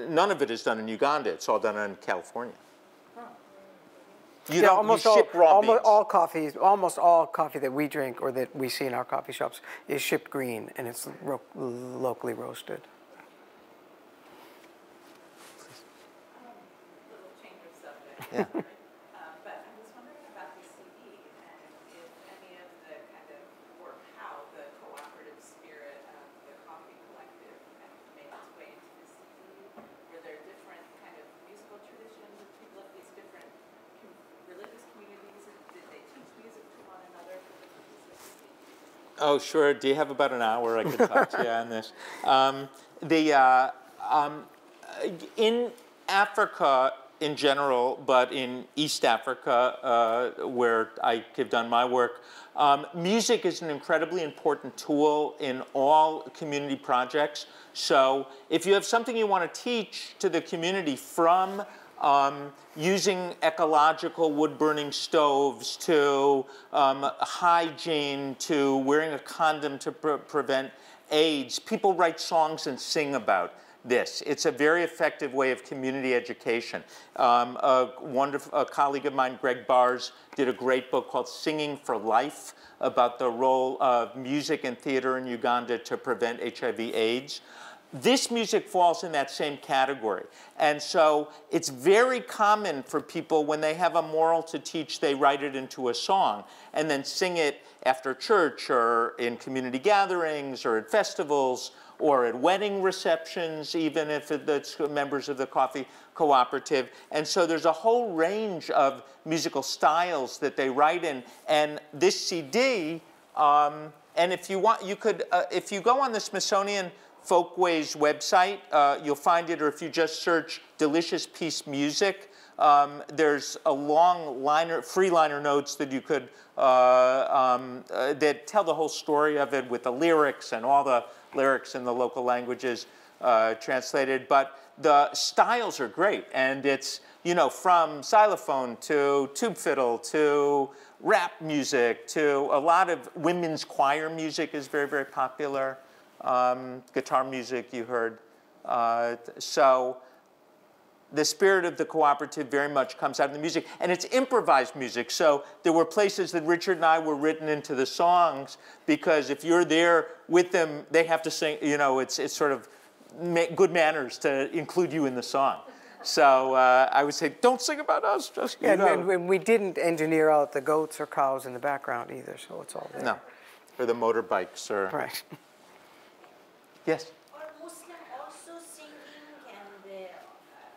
S2: none of it is done in Uganda. It's all done in California. You
S3: almost
S2: ship raw beans.
S3: Almost all coffee that we drink or that we see in our coffee shops is shipped green, and it's locally roasted.
S5: Little change of subject.
S2: Yeah.
S5: But I was wondering about the CD and if any of the kind of work, how the cooperative spirit of the coffee collective kind of made its way into the CD. Were there different kind of musical traditions of people of these different religious communities, and did they teach music to one another for the purposes of CD?
S2: Oh, sure. Do you have about an hour I could talk to you on this? In Africa in general, but in East Africa, where I have done my work, music is an incredibly important tool in all community projects. So if you have something you want to teach to the community, from using ecological wood-burning stoves to hygiene to wearing a condom to prevent AIDS, people write songs and sing about this. It's a very effective way of community education. A colleague of mine, Greg Bars, did a great book called Singing for Life about the role of music and theater in Uganda to prevent HIV/AIDS. this music falls in that same category. And so it's very common for people, when they have a moral to teach, they write it into a song and then sing it after church or in community gatherings or at festivals or at wedding receptions, even if it's members of the coffee cooperative. And so there's a whole range of musical styles that they write in. And this CD, and if you want, you could, if you go on the Smithsonian Folkways website, you'll find it, or if you just search Delicious Piece Music, there's a long liner, free liner notes that you could, that tell the whole story of it with the lyrics and all the lyrics in the local languages translated. But the styles are great, and it's, you know, from xylophone to tube fiddle to rap music to a lot of women's choir music is very, very popular. Guitar music you heard. So the spirit of the cooperative very much comes out in the music, and it's improvised music. So there were places that Richard and I were written into the songs, because if you're there with them, they have to sing, you know, it's sort of good manners to include you in the song. So I would say, don't sing about us, just, you know.
S3: And we didn't engineer out the goats or cows in the background either, so it's all there.
S2: No, or the motorbikes, or.
S3: Right.
S2: Yes?
S9: Are Muslim also singing, and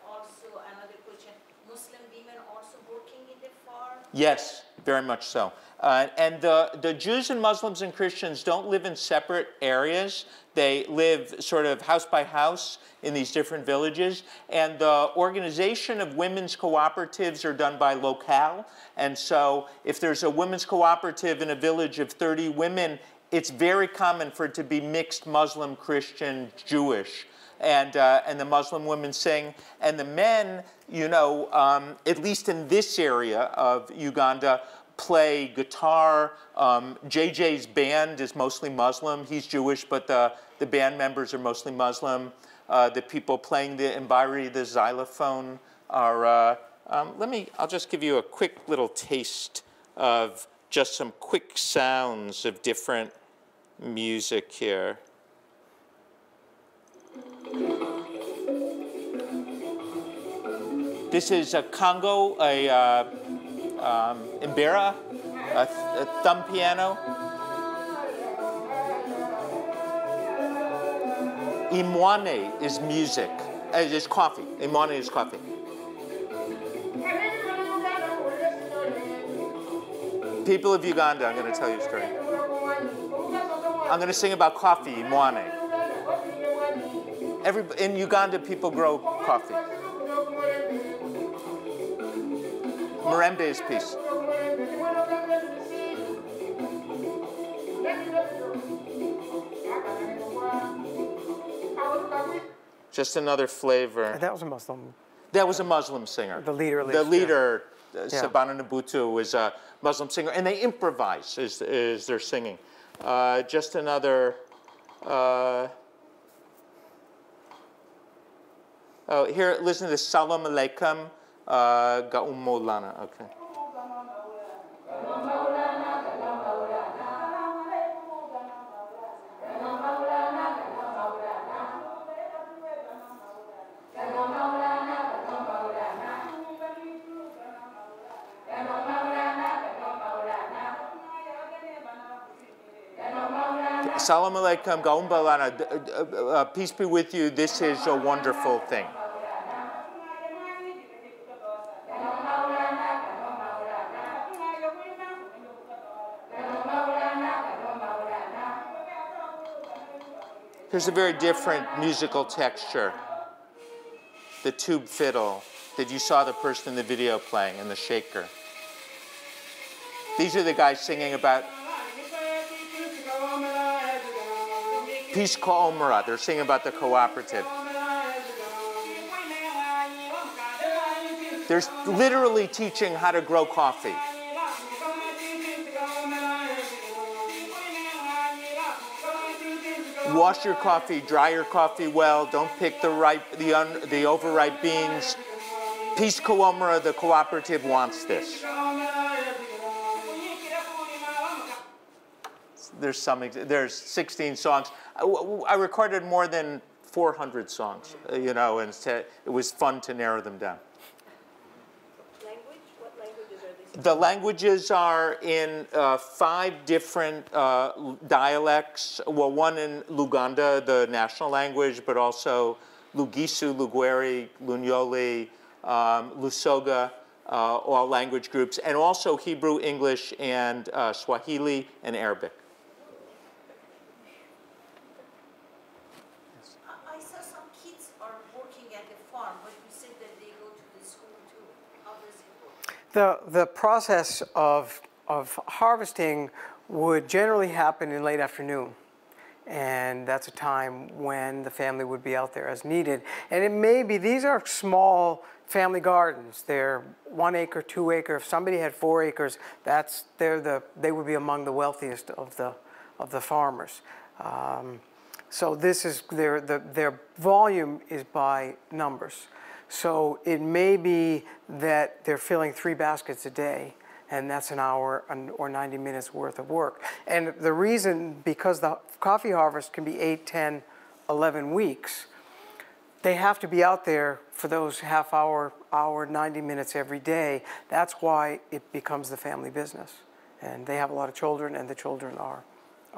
S9: also another question, Muslim women also working in the farm?
S2: Yes, very much so. And the Jews and Muslims and Christians don't live in separate areas. They live sort of house by house in these different villages. And the organization of women's cooperatives are done by locale. And so if there's a women's cooperative in a village of 30 women, it's very common for it to be mixed Muslim, Christian, Jewish. And the Muslim women sing. And the men, you know, at least in this area of Uganda, play guitar. JJ's band is mostly Muslim. He's Jewish, but the band members are mostly Muslim. The people playing the mbari, the xylophone, are, I'll just give you a quick little taste of just some quick sounds of different music here. This is a Congo, a Mbera, a thumb piano. Imwane is music. It's coffee. Imwane is coffee. People of Uganda, I'm going to tell you a story. I'm going to sing about coffee, Imwane. In Uganda, people grow coffee. Marembe's piece. Just another flavor.
S3: That was a Muslim.
S2: That was a Muslim singer.
S3: The leader.
S2: The leader, Sabana Nabutu, was a Muslim singer, and they improvise as they're singing. Just another. Oh, here, listen to this. Salam alaikum, Ga'umolana. Okay. Salam alaikum, Gaumbalana. Peace be with you. This is a wonderful thing. Here's a very different musical texture. The tube fiddle that you saw the person in the video playing, and the shaker. These are the guys singing about Peace Kawomera. They're singing about the cooperative. They're literally teaching how to grow coffee. Wash your coffee, dry your coffee well. Don't pick the overripe beans. Peace Kawomera, the cooperative, wants this. There's 16 songs. I recorded more than 400 songs, you know, and it was fun to narrow them down.
S5: Language? What languages are they speaking?
S2: The languages are in 5 different dialects. Well, one in Luganda, the national language, but also Lugisu, Lugweri, Lunyoli, Lusoga, all language groups, and also Hebrew, English, and Swahili, and Arabic.
S9: I saw some kids are working at the farm, but you said that they go to the school too. How does it work?
S3: The process of harvesting would generally happen in late afternoon. And that's a time when the family would be out there as needed. And it may be, these are small family gardens. They're 1 acre, 2 acre. If somebody had 4 acres, they would be among the wealthiest of the farmers. So this is, their volume is by numbers. So it may be that they're filling 3 baskets a day, and that's an hour or 90 minutes worth of work. And the reason, because the coffee harvest can be 8, 10, 11 weeks, they have to be out there for those half hour, 90 minutes every day. That's why it becomes the family business. And they have a lot of children, and the children are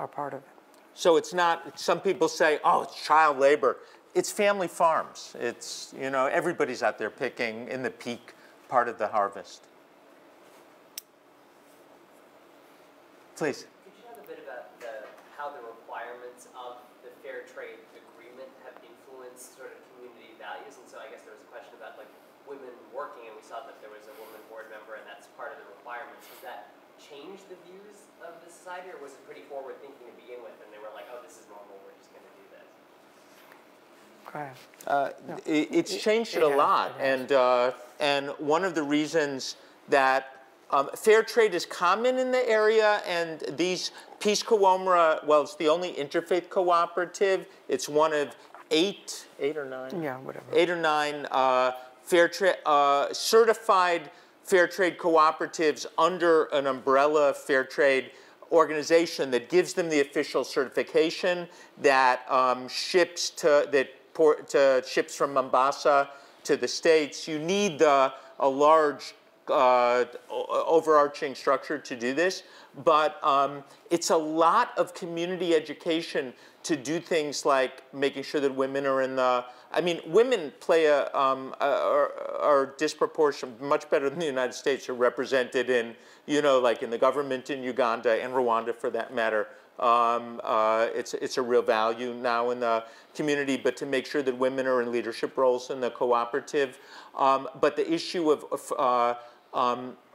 S3: part of it.
S2: So it's not, some people say, oh, it's child labor. It's family farms. It's, you know, everybody's out there picking in the peak part of the harvest. Please.
S8: Could you talk a bit about how the requirements of the fair trade agreement have influenced sort of community values? And so I guess there was a question about like women working, and we saw that there was a woman board member, and that's part of the requirements. Does that change the views of the society, or was it pretty forward thinking to begin with, and they were like, oh, this is normal, we're just going to do this?
S2: It's changed it a lot, and one of the reasons that fair trade is common in the area, and these Peace Kawomera, well, it's the only interfaith cooperative. It's one of 8 or 9?
S3: Yeah, whatever.
S2: 8 or 9 fair trade certified fair trade cooperatives under an umbrella fair trade organization that gives them the official certification that ships from Mombasa to the States. You need a large overarching structure to do this, but it's a lot of community education to do things like making sure that women are in the, I mean, women play are disproportionate, much better than the United States, are represented in, you know, like in the government in Uganda and Rwanda for that matter. It's a real value now in the community, but to make sure that women are in leadership roles in the cooperative. But the issue of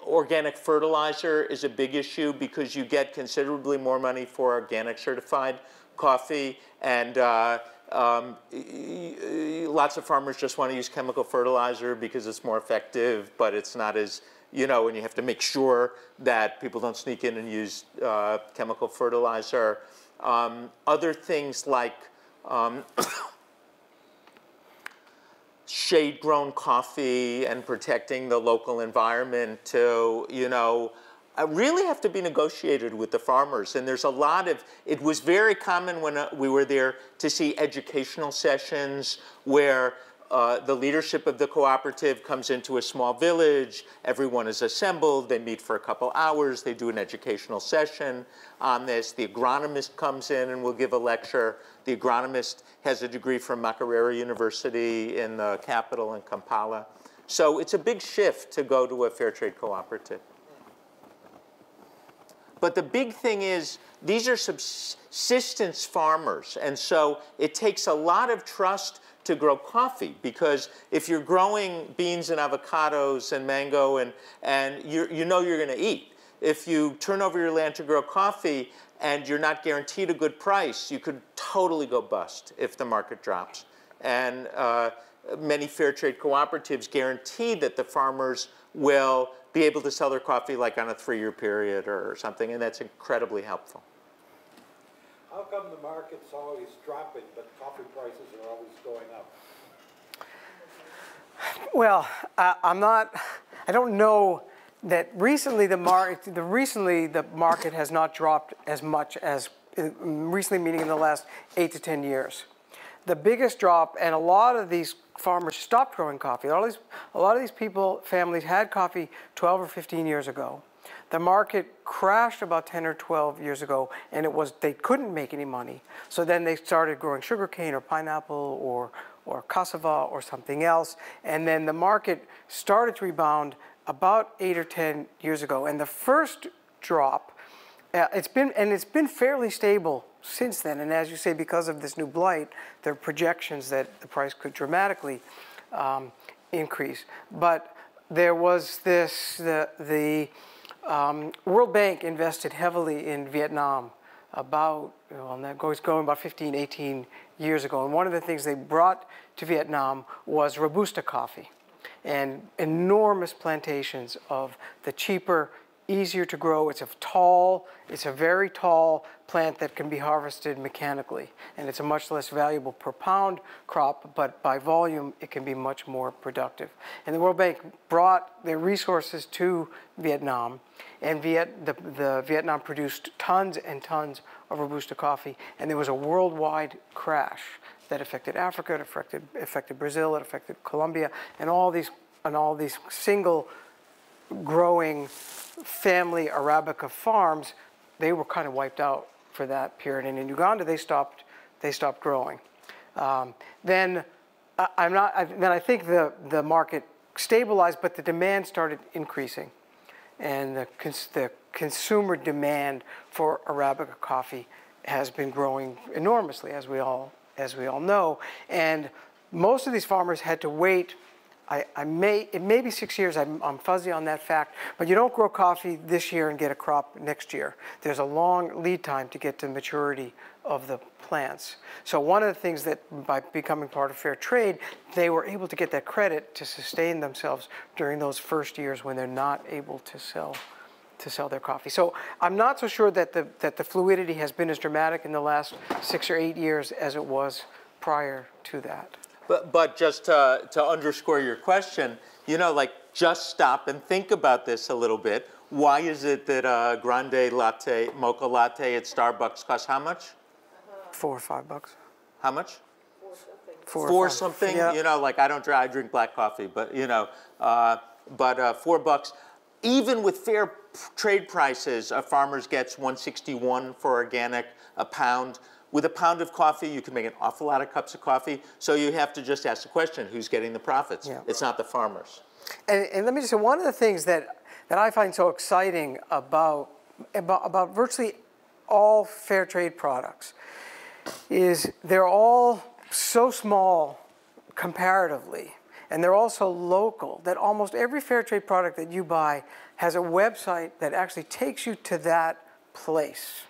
S2: organic fertilizer is a big issue because you get considerably more money for organic certified coffee, and lots of farmers just want to use chemical fertilizer because it's more effective, but it's not as, you know, and you have to make sure that people don't sneak in and use chemical fertilizer. Other things like shade-grown coffee and protecting the local environment to, you know, really have to be negotiated with the farmers. And there's a lot of, it was very common when we were there to see educational sessions where the leadership of the cooperative comes into a small village, everyone is assembled, they meet for a couple hours, they do an educational session on this. The agronomist comes in and will give a lecture. The agronomist has a degree from Makerere University in the capital in Kampala. So it's a big shift to go to a fair trade cooperative. But the big thing is, these are subsistence farmers, and so it takes a lot of trust to grow coffee, because if you're growing beans and avocados and mango and you know you're going to eat. If you turn over your land to grow coffee and you're not guaranteed a good price, you could totally go bust if the market drops. And many fair trade cooperatives guarantee that the farmers will be able to sell their coffee like on a 3-year period or something, and that's incredibly helpful.
S7: How come the market's always dropping, but coffee prices are always going up?
S3: Well, I don't know that recently the market has not dropped as much as, recently meaning in the last 8 to 10 years. the biggest drop, and a lot of these farmers stopped growing coffee. A lot of these people, families, had coffee 12 or 15 years ago. The market crashed about 10 or 12 years ago, and they couldn't make any money. So then they started growing sugarcane or pineapple or cassava or something else, and then the market started to rebound about 8 or 10 years ago. And the first drop, it's been fairly stable since then. And as you say, because of this new blight, there are projections that the price could dramatically increase. But there was the World Bank invested heavily in Vietnam about, going about 15, 18 years ago. And one of the things they brought to Vietnam was Robusta coffee and enormous plantations of the cheaper, easier to grow. It's a very tall plant that can be harvested mechanically, and it's a much less valuable per pound crop, but by volume it can be much more productive. And the World Bank brought their resources to Vietnam, and the Vietnam produced tons and tons of Robusta coffee, and there was a worldwide crash that affected Africa, it affected Brazil, it affected Colombia, and all these single growing family Arabica farms, they were kind of wiped out for that period. And in Uganda, they stopped growing. Then I think the market stabilized, but the demand started increasing, and the consumer demand for Arabica coffee has been growing enormously, as we all know. And most of these farmers had to wait. It may be 6 years, I'm fuzzy on that fact, but you don't grow coffee this year and get a crop next year. There's a long lead time to get to maturity of the plants. So one of the things that, by becoming part of fair trade, they were able to get that credit to sustain themselves during those first years when they're not able to sell their coffee. So I'm not so sure that the fluidity has been as dramatic in the last 6 or 8 years as it was prior to that.
S2: But just to underscore your question, just stop and think about this a little bit. Why is it that a grande latte, mocha latte at Starbucks costs how much?
S3: $4 or $5.
S2: How much?
S3: Four
S2: something.
S3: Yeah.
S2: I drink black coffee, but $4. Even with fair trade prices, farmers gets $1.61 for organic a pound. With a pound of coffee, you can make an awful lot of cups of coffee. So you have to just ask the question, who's getting the profits? Yeah. It's not the farmers.
S3: And let me just say, one of the things that I find so exciting about virtually all fair trade products is they're all so small comparatively, and they're also local, that almost every fair trade product that you buy has a website that actually takes you to that place.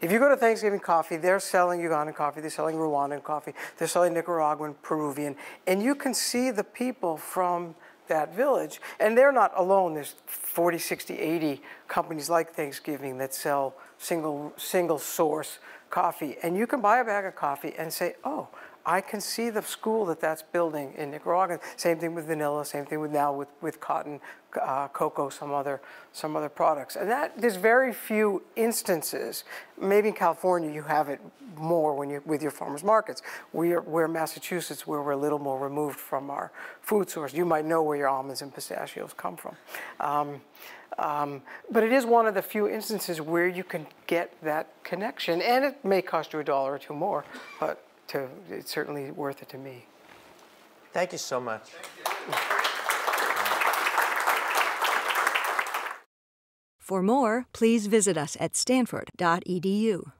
S3: If you go to Thanksgiving Coffee, they're selling Ugandan coffee, they're selling Rwandan coffee, they're selling Nicaraguan, Peruvian, and you can see the people from that village. And they're not alone. There's 40, 60, 80 companies like Thanksgiving that sell single source coffee. And you can buy a bag of coffee and say, oh, I can see the school that's building in Nicaragua. Same thing with vanilla, same thing with cotton, cocoa, some other products. And there's very few instances. Maybe in California you have it more with your farmers markets. We're Massachusetts, where we're a little more removed from our food source. You might know where your almonds and pistachios come from. But it is one of the few instances where you can get that connection, and it may cost you $1 or $2 more, but it's certainly worth it to me.
S2: Thank you so much.
S10: For more, please visit us at stanford.edu.